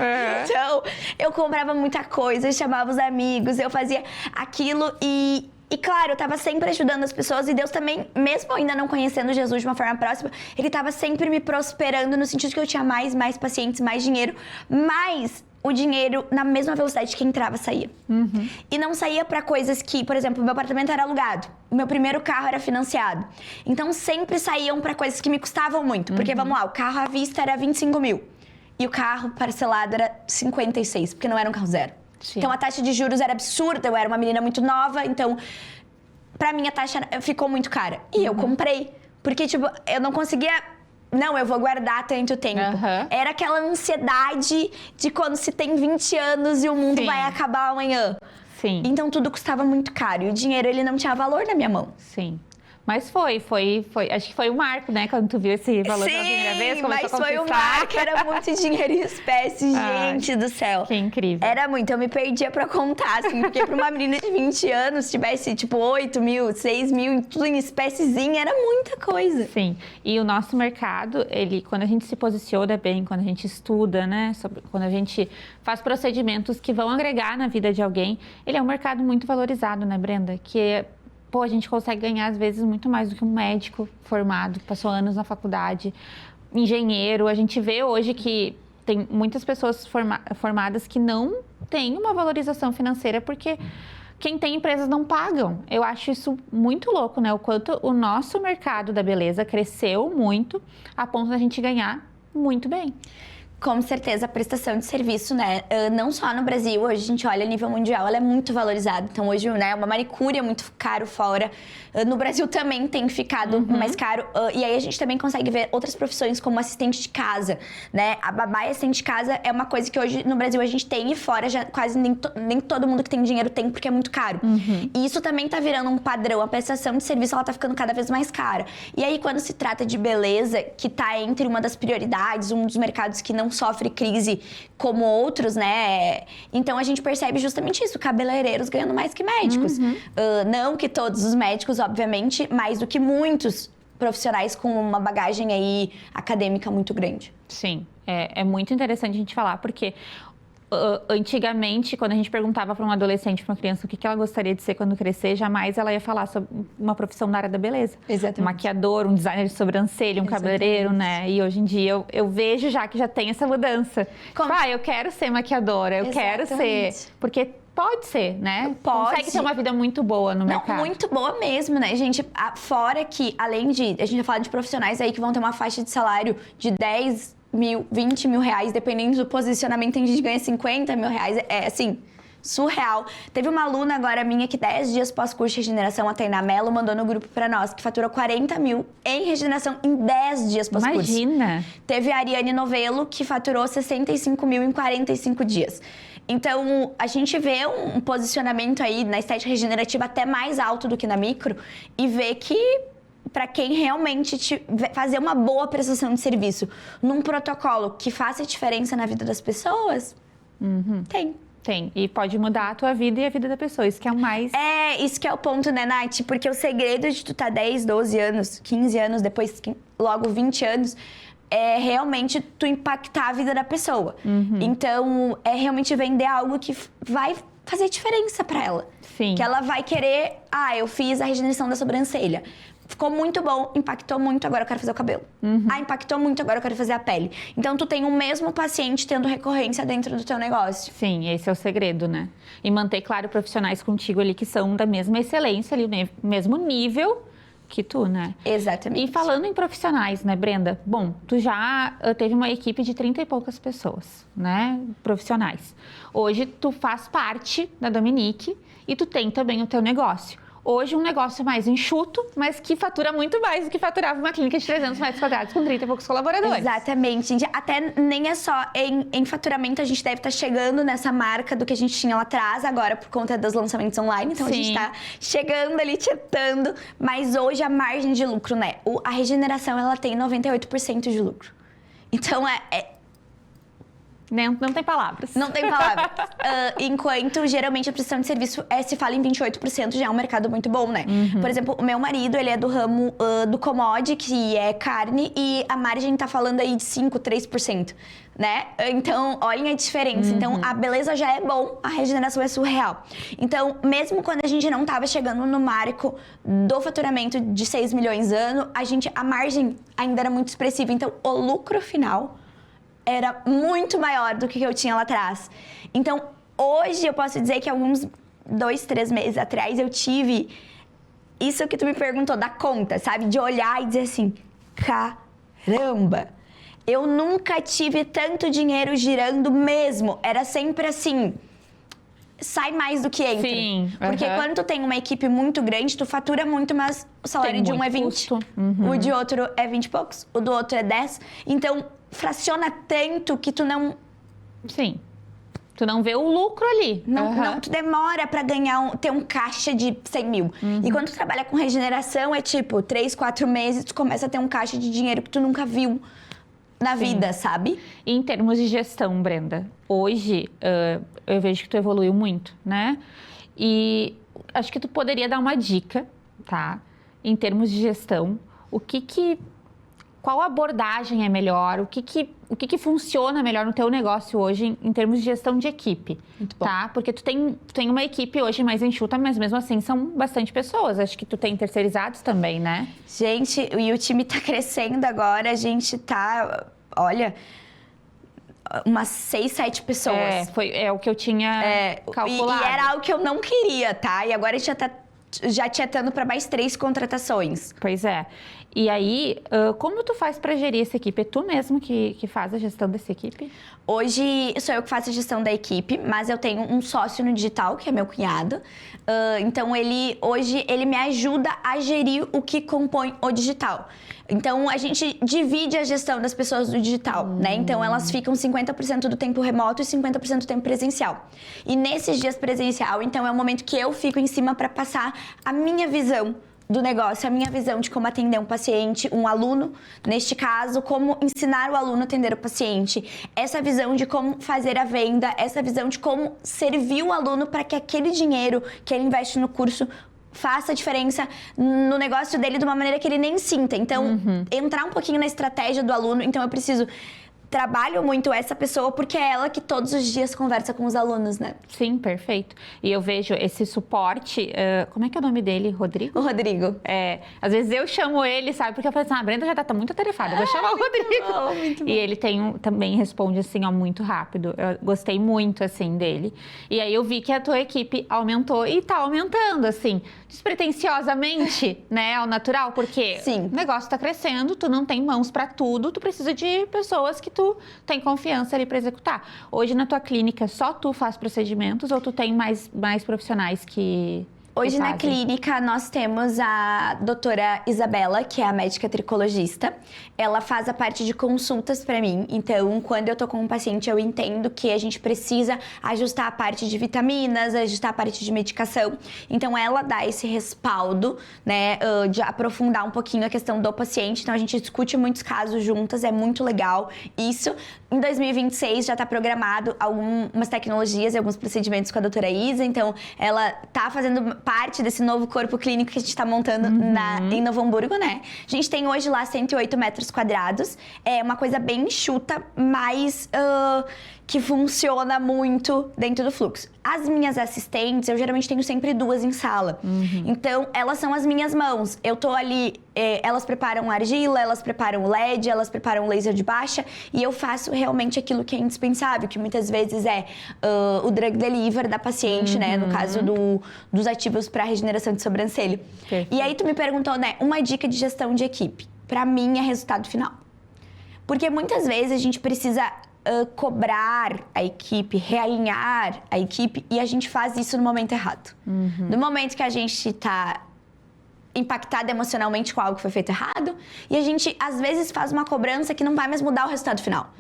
Então, eu comprava muita coisa, eu chamava os amigos, eu fazia aquilo e claro, eu tava sempre ajudando as pessoas e Deus também, mesmo ainda não conhecendo Jesus de uma forma próxima, Ele tava sempre me prosperando no sentido que eu tinha mais pacientes, mais dinheiro, mas o dinheiro na mesma velocidade que entrava, saía. E não saía pra coisas que, por exemplo, meu apartamento era alugado, o meu primeiro carro era financiado. Então sempre saíam pra coisas que me custavam muito, porque vamos lá, o carro à vista era 25 mil e o carro parcelado era 56, porque não era um carro zero. Sim. Então a taxa de juros era absurda, eu era uma menina muito nova, então pra mim a taxa ficou muito cara. E eu comprei, porque tipo, eu não conseguia... Não, eu vou guardar tanto tempo. Era aquela ansiedade de quando se tem 20 anos e o mundo vai acabar amanhã. Sim. Então tudo custava muito caro e o dinheiro ele não tinha valor na minha mão. Sim. Mas foi. Acho que foi o marco, né? Quando tu viu esse valor pela primeira vez, começou a compensar. Foi o marco, era muito dinheiro em espécie, gente do céu. Que incrível. Era muito, eu me perdia pra contar, assim, porque pra uma menina de 20 anos, tivesse tipo 8 mil, 6 mil, tudo em espéciezinha, era muita coisa. Sim, e o nosso mercado, quando a gente se posiciona bem, quando a gente estuda, né? Quando a gente faz procedimentos que vão agregar na vida de alguém, ele é um mercado muito valorizado, né, Brenda? A gente consegue ganhar, às vezes, muito mais do que um médico formado, passou anos na faculdade, engenheiro. A gente vê hoje que tem muitas pessoas formadas que não têm uma valorização financeira porque quem tem empresas não pagam. Eu acho isso muito louco, né? O quanto o nosso mercado da beleza cresceu muito a ponto da gente ganhar muito bem. Com certeza, a prestação de serviço, né? Não só no Brasil, hoje a gente olha a nível mundial, ela é muito valorizada. Então, hoje, né, uma manicure é muito caro fora. No Brasil também tem ficado mais caro. E aí a gente também consegue ver outras profissões como assistente de casa, né? A babá e assistente de casa é uma coisa que hoje no Brasil a gente tem e fora já quase nem todo mundo que tem dinheiro tem, porque é muito caro. E isso também tá virando um padrão. A prestação de serviço, ela tá ficando cada vez mais cara. E aí, quando se trata de beleza, que tá entre uma das prioridades, um dos mercados que não sofre crise como outros, né? Então a gente percebe justamente isso, cabeleireiros ganhando mais que médicos. Não que todos os médicos, obviamente, mais do que muitos profissionais com uma bagagem aí acadêmica muito grande. Sim, é muito interessante a gente falar, porque antigamente, quando a gente perguntava para um adolescente, para uma criança, o que ela gostaria de ser quando crescer, jamais ela ia falar sobre uma profissão na área da beleza. Exatamente. Um maquiador, um designer de sobrancelha, um cabeleireiro, né? E hoje em dia eu vejo já que já tem essa mudança. Tipo, eu quero ser maquiadora, eu quero ser... Porque pode ser, né? Pode. Consegue ter uma vida muito boa no mercado. Muito boa mesmo, né, gente? Fora que, além de... A gente já fala de profissionais aí que vão ter uma faixa de salário de 10 mil, 20 mil reais, dependendo do posicionamento, tem gente que ganha 50 mil reais. É, assim, surreal. Teve uma aluna agora minha que 10 dias pós-curso de regeneração, a Tainá Mello, mandou no grupo pra nós, que faturou 40 mil em regeneração em 10 dias pós-curso. Imagina! Teve a Ariane Novello, que faturou 65 mil em 45 dias. Então, a gente vê um posicionamento aí na estética regenerativa até mais alto do que na micro e vê que para quem realmente fazer uma boa prestação de serviço num protocolo que faça diferença na vida das pessoas, tem. Tem, e pode mudar a tua vida e a vida da pessoa, isso que é o mais... Isso que é o ponto, né, Nath? Porque o segredo de tu tá 10, 12 anos, 15 anos, depois logo 20 anos, é realmente tu impactar a vida da pessoa. Então, é realmente vender algo que vai fazer diferença para ela. Sim. Que ela vai querer, eu fiz a regeneração da sobrancelha. Ficou muito bom, impactou muito, agora eu quero fazer o cabelo. Impactou muito, agora eu quero fazer a pele. Então, tu tem o mesmo paciente tendo recorrência dentro do teu negócio. Sim, esse é o segredo, né? E manter, claro, profissionais contigo ali que são da mesma excelência, ali, mesmo nível que tu, né? Exatamente. E falando em profissionais, né, Brenda? Bom, tu já teve uma equipe de 30 e poucas pessoas, né? Profissionais. Hoje, tu faz parte da Dominique e tu tem também o teu negócio. hoje um negócio mais enxuto, mas que fatura muito mais do que faturava uma clínica de 300 metros quadrados com 30 e poucos colaboradores. Exatamente. Gente, até nem é só em faturamento, a gente deve estar chegando nessa marca do que a gente tinha lá atrás, agora por conta dos lançamentos online. Então, a gente está chegando ali, tietando. Mas hoje a margem de lucro, né? A regeneração, ela tem 98% de lucro. Então, não tem palavras. Não tem palavras. Enquanto, geralmente, a prestação de serviço se fala em 28%, já é um mercado muito bom, né? Por exemplo, o meu marido, ele é do ramo do commodity, que é carne, e a margem tá falando aí de 5%, 3%, né? Então, olhem a diferença. Então, a beleza já é bom, a regeneração é surreal. Então, mesmo quando a gente não tava chegando no marco do faturamento de 6 milhões ano, a margem ainda era muito expressiva. Então, o lucro final era muito maior do que eu tinha lá atrás. Então, hoje eu posso dizer que alguns 2, 3 meses atrás eu tive isso que tu me perguntou, da conta, sabe? De olhar e dizer assim, caramba, eu nunca tive tanto dinheiro girando mesmo. Era sempre assim, sai mais do que entra. Sim. Porque quando tu tem uma equipe muito grande, tu fatura muito, mas o salário de um é 20. O de outro é 20 e poucos, o do outro é 10. Então, fraciona tanto que tu não... Sim. Tu não vê o lucro ali. Não, tu demora pra ter um caixa de 100 mil. E quando tu trabalha com regeneração, é tipo 3, 4 meses, tu começa a ter um caixa de dinheiro que tu nunca viu na vida, sabe? E em termos de gestão, Brenda, hoje eu vejo que tu evoluiu muito, né? E acho que tu poderia dar uma dica, tá? Em termos de gestão, qual abordagem é melhor? O que funciona melhor no teu negócio hoje em termos de gestão de equipe? Muito bom. Tá? Porque tu tem uma equipe hoje mais enxuta, mas mesmo assim são bastante pessoas. Acho que tu tem terceirizados também, né? Gente, e o time tá crescendo agora. A gente tá, olha, umas 6, 7 pessoas. É o que eu tinha calculado. E era algo que eu não queria, tá? E agora a gente já tietando para mais 3 contratações. Pois é. E aí, como tu faz para gerir essa equipe? É tu mesmo que faz a gestão dessa equipe? Hoje sou eu que faço a gestão da equipe, mas eu tenho um sócio no digital, que é meu cunhado. Então, hoje ele me ajuda a gerir o que compõe o digital. Então, a gente divide a gestão das pessoas do digital, né? Então, elas ficam 50% do tempo remoto e 50% do tempo presencial. E nesses dias presencial, então, é o momento que eu fico em cima para passar a minha visão do negócio, a minha visão de como atender um paciente, um aluno, neste caso, como ensinar o aluno a atender o paciente, essa visão de como fazer a venda, essa visão de como servir o aluno para que aquele dinheiro que ele investe no curso faça a diferença no negócio dele de uma maneira que ele nem sinta. Então, entrar um pouquinho na estratégia do aluno. Então, eu trabalho muito essa pessoa porque é ela que todos os dias conversa com os alunos, né? Sim, perfeito. E eu vejo esse suporte, como é que é o nome dele? Rodrigo? O Rodrigo. Às vezes eu chamo ele, sabe? Porque eu falo assim, a Brenda já tá muito atarefada, vou chamar o Rodrigo. Muito bom. E ele também responde assim, muito rápido. Eu gostei muito, assim, dele. E aí eu vi que a tua equipe aumentou e tá aumentando, assim, despretensiosamente, né? Ao natural, porque Sim. O negócio tá crescendo, tu não tem mãos pra tudo, tu precisa de pessoas que tu tem confiança ali para executar. Hoje na tua clínica só tu faz procedimentos ou tu tem mais profissionais que Hoje na clínica nós temos a doutora Isabela, que é a médica tricologista. Ela faz a parte de consultas para mim. Então, quando eu tô com um paciente, eu entendo que a gente precisa ajustar a parte de vitaminas, ajustar a parte de medicação. Então, ela dá esse respaldo, né, de aprofundar um pouquinho a questão do paciente. Então, a gente discute muitos casos juntas, é muito legal isso. Em 2026 já tá programado algumas tecnologias e alguns procedimentos com a doutora Isa. Então, ela tá fazendo parte desse novo corpo clínico que a gente está montando em Novo Hamburgo, né? A gente tem hoje lá 108 metros quadrados. É uma coisa bem enxuta, mas que funciona muito dentro do fluxo. As minhas assistentes, eu geralmente tenho sempre 2 em sala. Então, elas são as minhas mãos. Eu tô ali, elas preparam argila, elas preparam LED, elas preparam laser de baixa e eu faço realmente aquilo que é indispensável, que muitas vezes é o drug delivery da paciente, né? No caso dos ativos para regeneração de sobrancelha. E aí tu me perguntou, né? Uma dica de gestão de equipe. Para mim é resultado final. Porque muitas vezes a gente precisa cobrar a equipe, realinhar a equipe, e a gente faz isso no momento errado. No momento que a gente tá impactada emocionalmente com algo que foi feito errado, e a gente, às vezes, faz uma cobrança que não vai mais mudar o resultado final.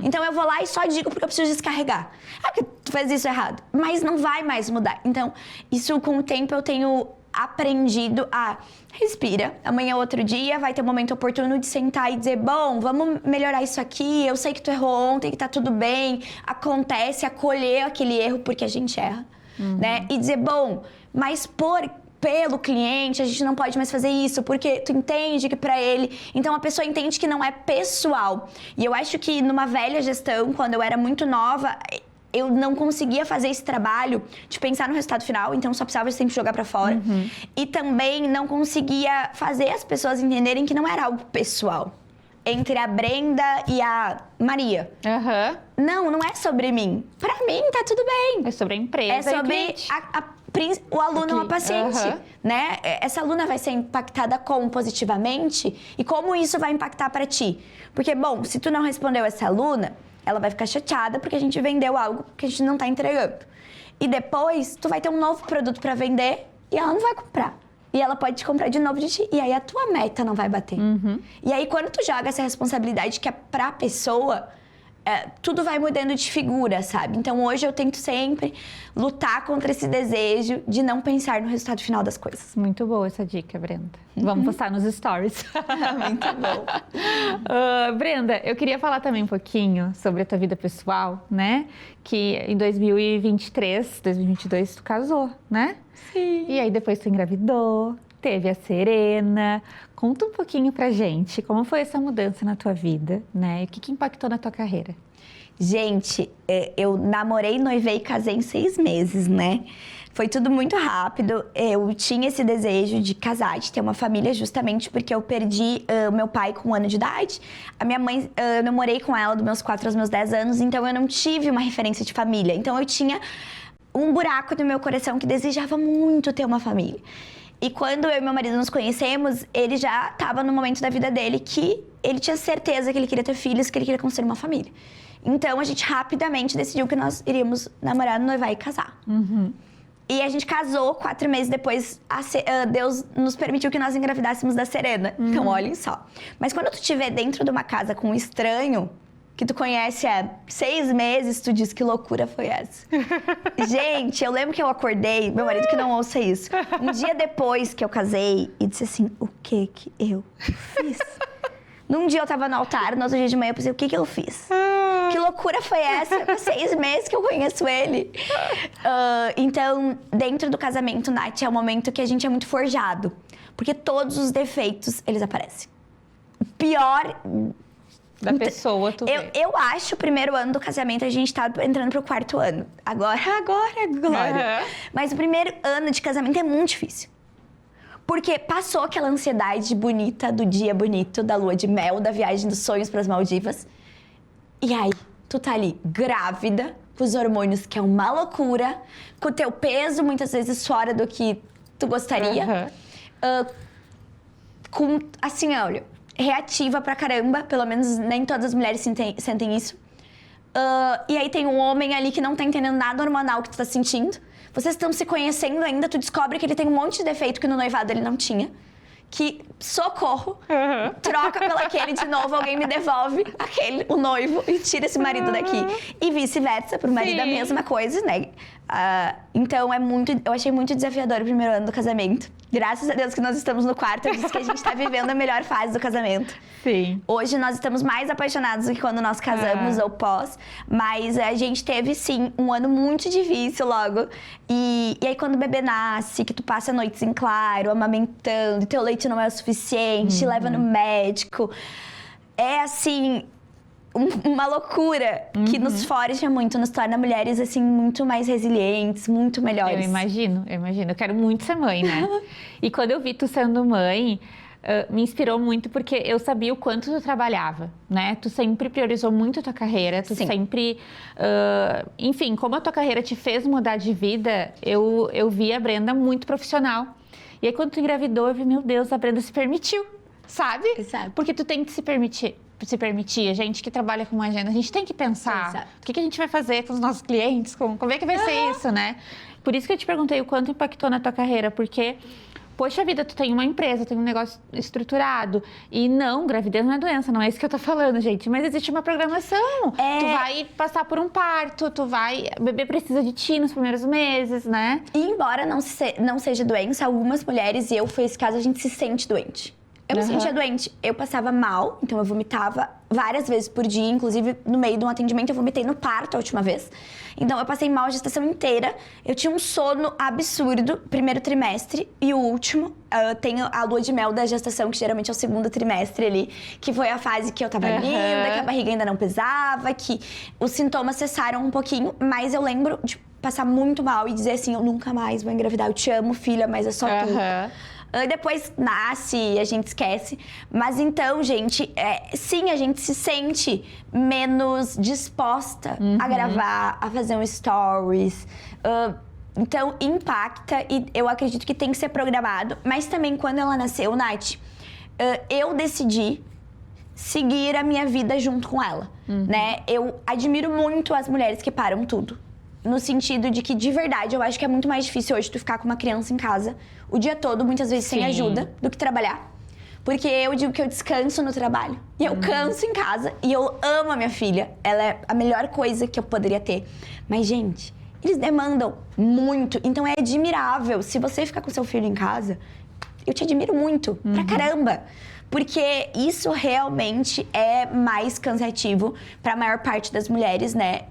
Então, eu vou lá e só digo porque eu preciso descarregar. Que tu fez isso errado, mas não vai mais mudar. Então, isso, com o tempo, eu tenho aprendido a respira. Amanhã é outro dia, vai ter um momento oportuno de sentar e dizer, bom, vamos melhorar isso aqui, eu sei que tu errou ontem, que tá tudo bem, acontece, acolher aquele erro porque a gente erra, né? E dizer, bom, mas pelo cliente, a gente não pode mais fazer isso, porque tu entende que pra ele... Então, a pessoa entende que não é pessoal. E eu acho que numa velha gestão, quando eu era muito nova, eu não conseguia fazer esse trabalho de pensar no resultado final, então só precisava sempre jogar pra fora. E também não conseguia fazer as pessoas entenderem que não era algo pessoal. Entre a Brenda e a Maria. Não é sobre mim. Pra mim, tá tudo bem. É sobre a empresa. É sobre o aluno ou a paciente, né? Essa aluna vai ser impactada como positivamente e como isso vai impactar pra ti. Porque, bom, se tu não respondeu essa aluna, ela vai ficar chateada porque a gente vendeu algo que a gente não tá entregando. E depois, tu vai ter um novo produto pra vender e ela não vai comprar. E ela pode te comprar de novo de ti. E aí a tua meta não vai bater. E aí quando tu joga essa responsabilidade que é pra pessoa, tudo vai mudando de figura, sabe? Então hoje eu tento sempre lutar contra esse desejo de não pensar no resultado final das coisas. Muito boa essa dica, Brenda. Vamos postar nos stories. Muito bom. Brenda, eu queria falar também um pouquinho sobre a tua vida pessoal, né? Que em 2023, 2022, tu casou, né? Sim. E aí depois tu engravidou, teve a Serena. Conta um pouquinho pra gente, como foi essa mudança na tua vida, né? E o que impactou na tua carreira? Gente, eu namorei, noivei e casei em 6 meses, né? Foi tudo muito rápido. Eu tinha esse desejo de casar, de ter uma família, justamente porque eu perdi meu pai com 1 ano de idade. A minha mãe, eu namorei com ela dos meus 4 aos meus 10 anos, então eu não tive uma referência de família. Então eu tinha um buraco no meu coração que desejava muito ter uma família. E quando eu e meu marido nos conhecemos, ele já estava no momento da vida dele que ele tinha certeza que ele queria ter filhos, que ele queria construir uma família. Então, a gente rapidamente decidiu que nós iríamos namorar, noivar e casar. E a gente casou, 4 meses depois, Deus nos permitiu que nós engravidássemos da Serena. Então, olhem só. Mas quando tu estiver dentro de uma casa com um estranho, que tu conhece há 6 meses, tu diz, que loucura foi essa? Gente, eu lembro que eu acordei, meu marido que não ouça isso, um dia depois que eu casei, e disse assim, o que eu fiz? Num dia eu tava no altar, no outro dia de manhã eu pensei, o que eu fiz? Que loucura foi essa? Há 6 meses que eu conheço ele. Então, dentro do casamento, Nath, é um momento que a gente é muito forjado. Porque todos os defeitos, eles aparecem. O pior... Da pessoa, tu vê. Eu acho o primeiro ano do casamento, a gente tá entrando pro 4º ano. Agora, glória. Mas o primeiro ano de casamento é muito difícil. Porque passou aquela ansiedade bonita do dia bonito, da lua de mel, da viagem dos sonhos pras Maldivas. E aí, tu tá ali grávida, com os hormônios, que é uma loucura, com o teu peso muitas vezes fora do que tu gostaria. Com, assim, olha, reativa pra caramba, pelo menos nem todas as mulheres sentem isso. E aí tem um homem ali que não tá entendendo nada hormonal que tu tá sentindo. Vocês estão se conhecendo ainda, tu descobre que ele tem um monte de defeito que no noivado ele não tinha. Que, socorro, troca pelo aquele de novo, alguém me devolve o noivo, e tira esse marido daqui. E vice-versa, pro marido a mesma coisa, né? Então, eu achei muito desafiador o primeiro ano do casamento. Graças a Deus que nós estamos no 4º, eu disse que a gente tá vivendo a melhor fase do casamento. Sim. Hoje nós estamos mais apaixonados do que quando nós casamos ou pós, mas a gente teve, sim, um ano muito difícil logo. E aí quando o bebê nasce, que tu passa noites em claro, amamentando, e teu leite não é o suficiente, leva no médico. É assim... uma loucura que nos forja muito, nos torna mulheres, assim, muito mais resilientes, muito melhores. Eu imagino. Eu quero muito ser mãe, né? E quando eu vi tu sendo mãe, me inspirou muito, porque eu sabia o quanto tu trabalhava, né? Tu sempre priorizou muito a tua carreira, tu sempre... enfim, como a tua carreira te fez mudar de vida, eu vi a Brenda muito profissional. E aí, quando tu engravidou, eu vi, meu Deus, a Brenda se permitiu, sabe? Exato. Porque tu tem que se permitir. se permitir. A gente que trabalha com uma agenda, a gente tem que pensar. Exato. O que a gente vai fazer com os nossos clientes, como é que vai ser isso, né? Por isso que eu te perguntei o quanto impactou na tua carreira, porque... Poxa vida, tu tem uma empresa, tem um negócio estruturado. E não, gravidez não é doença, não é isso que eu tô falando, gente. Mas existe uma programação. Tu vai passar por um parto, o bebê precisa de ti nos primeiros meses, né? E embora não seja doença, algumas mulheres, e eu fui esse caso, a gente se sente doente. Eu me sentia doente, eu passava mal, então eu vomitava várias vezes por dia, inclusive no meio de um atendimento eu vomitei no parto a última vez. Então eu passei mal a gestação inteira, eu tinha um sono absurdo, primeiro trimestre e o último. Eu tenho a lua de mel da gestação, que geralmente é o segundo trimestre ali, que foi a fase que eu tava linda, que a barriga ainda não pesava, que os sintomas cessaram um pouquinho, mas eu lembro de passar muito mal e dizer assim, eu nunca mais vou engravidar, eu te amo, filha, mas é só tu. Depois nasce e a gente esquece. Mas então, gente, sim, a gente se sente menos disposta a gravar, a fazer um stories. Então, impacta e eu acredito que tem que ser programado. Mas também, quando ela nasceu, Nath, eu decidi seguir a minha vida junto com ela, né? Eu admiro muito as mulheres que param tudo. No sentido de que, de verdade, eu acho que é muito mais difícil hoje tu ficar com uma criança em casa o dia todo, muitas vezes sem ajuda, do que trabalhar. Porque eu digo que eu descanso no trabalho. E eu canso em casa. E eu amo a minha filha. Ela é a melhor coisa que eu poderia ter. Mas, gente, eles demandam muito. Então, é admirável. Se você ficar com seu filho em casa, eu te admiro muito. Pra caramba. Porque isso realmente é mais cansativo para a maior parte das mulheres, né?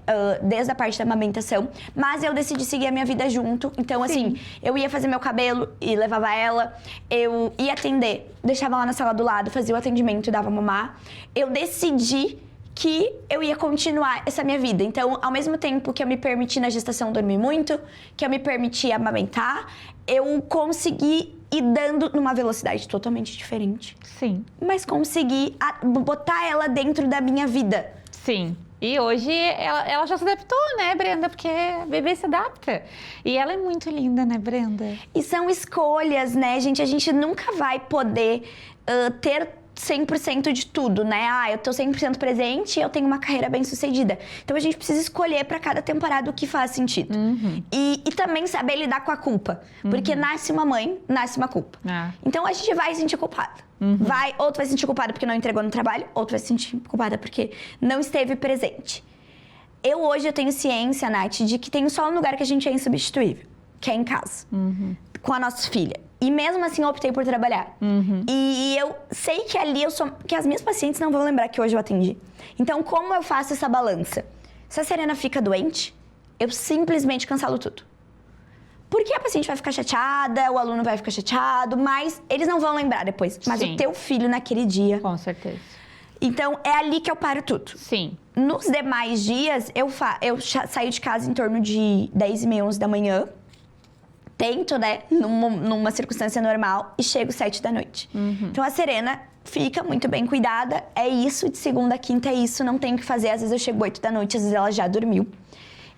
Desde a parte da amamentação. Mas eu decidi seguir a minha vida junto. Então, assim, eu ia fazer meu cabelo e levava ela. Eu ia atender, deixava lá na sala do lado, fazia o atendimento e dava mamar. Eu decidi que eu ia continuar essa minha vida. Então, ao mesmo tempo que eu me permiti na gestação dormir muito, que eu me permiti amamentar, eu consegui ir dando numa velocidade totalmente diferente. Sim. Mas consegui botar ela dentro da minha vida. Sim. E hoje ela já se adaptou, né, Brenda? Porque a bebê se adapta. E ela é muito linda, né, Brenda? E são escolhas, né, gente? A gente nunca vai poder ter 100% de tudo, né? Eu tô 100% presente e eu tenho uma carreira bem sucedida. Então a gente precisa escolher pra cada temporada o que faz sentido. E também saber lidar com a culpa. Porque nasce uma mãe, nasce uma culpa. Então a gente vai se sentir culpada. Outro vai se sentir culpada porque não entregou no trabalho, outro vai se sentir culpada porque não esteve presente. Hoje eu tenho ciência, Nath, de que tem só um lugar que a gente é insubstituível, que é em casa, com a nossa filha. E mesmo assim eu optei por trabalhar. E eu sei que ali que as minhas pacientes não vão lembrar que hoje eu atendi. Então, como eu faço essa balança? Se a Serena fica doente, eu simplesmente cancelo tudo. Porque a paciente vai ficar chateada, o aluno vai ficar chateado, mas eles não vão lembrar depois. Mas o teu filho naquele dia... Com certeza. Então, é ali que eu paro tudo. Sim. Nos demais dias, eu saio de casa em torno de 10h30, 11 da manhã. Tento, né, numa circunstância normal e chego 7 da noite. Então a Serena fica muito bem cuidada, é isso, de segunda a quinta é isso, não tenho o que fazer, às vezes eu chego 8 da noite, às vezes ela já dormiu.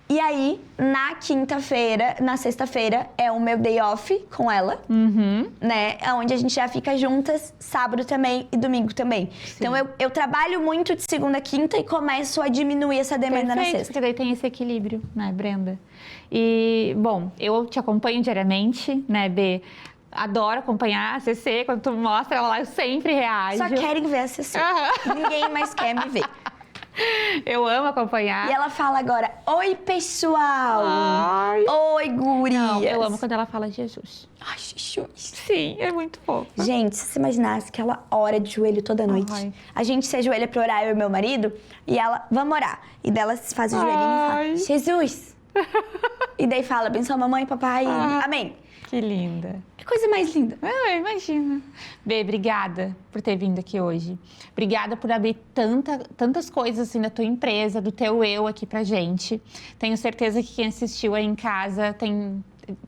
E aí, na quinta-feira, na sexta-feira, é o meu day off com ela, né, onde a gente já fica juntas, sábado também e domingo também. Então eu trabalho muito de segunda a quinta e começo a diminuir essa demanda na sexta. Porque daí tem esse equilíbrio, né, Brenda? E, bom, eu te acompanho diariamente, né, B? Adoro acompanhar a CC, quando tu mostra ela lá, eu sempre reajo. Só querem ver a CC. Ninguém mais quer me ver. Eu amo acompanhar. E ela fala agora, oi, pessoal. Ai. Oi, gurias. Não, eu amo quando ela fala Jesus. Ai, Jesus. Sim, é muito fofo. Gente, se você imaginasse que ela ora de joelho toda noite. Ai. A gente se ajoelha pra orar, eu e meu marido, e ela, vamos orar. E dela faz o joelhinho e fala, Jesus. E daí fala, abençoa a mamãe, papai, amém. Que linda. Que coisa mais linda. Imagina. Bê, obrigada por ter vindo aqui hoje. Obrigada por abrir tantas coisas assim da tua empresa, do teu eu aqui pra gente. Tenho certeza que quem assistiu aí em casa tem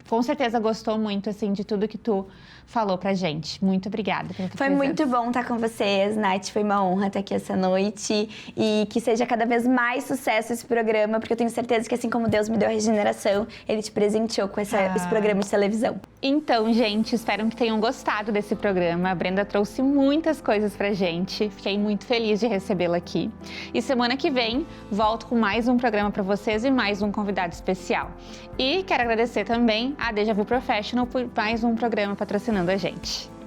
com certeza gostou muito, assim, de tudo que tu falou pra gente. Muito obrigada pela tua Foi presença. muito bom estar com vocês, Nath. Foi uma honra estar aqui essa noite. E que seja cada vez mais sucesso esse programa, porque eu tenho certeza que assim como Deus me deu a regeneração, Ele te presenteou com esse programa de televisão. Então, gente, espero que tenham gostado desse programa. A Brenda trouxe muitas coisas pra gente. Fiquei muito feliz de recebê-la aqui. E semana que vem, volto com mais um programa pra vocês e mais um convidado especial. E quero agradecer também a Deja Vu Professional por mais um programa patrocinando a gente.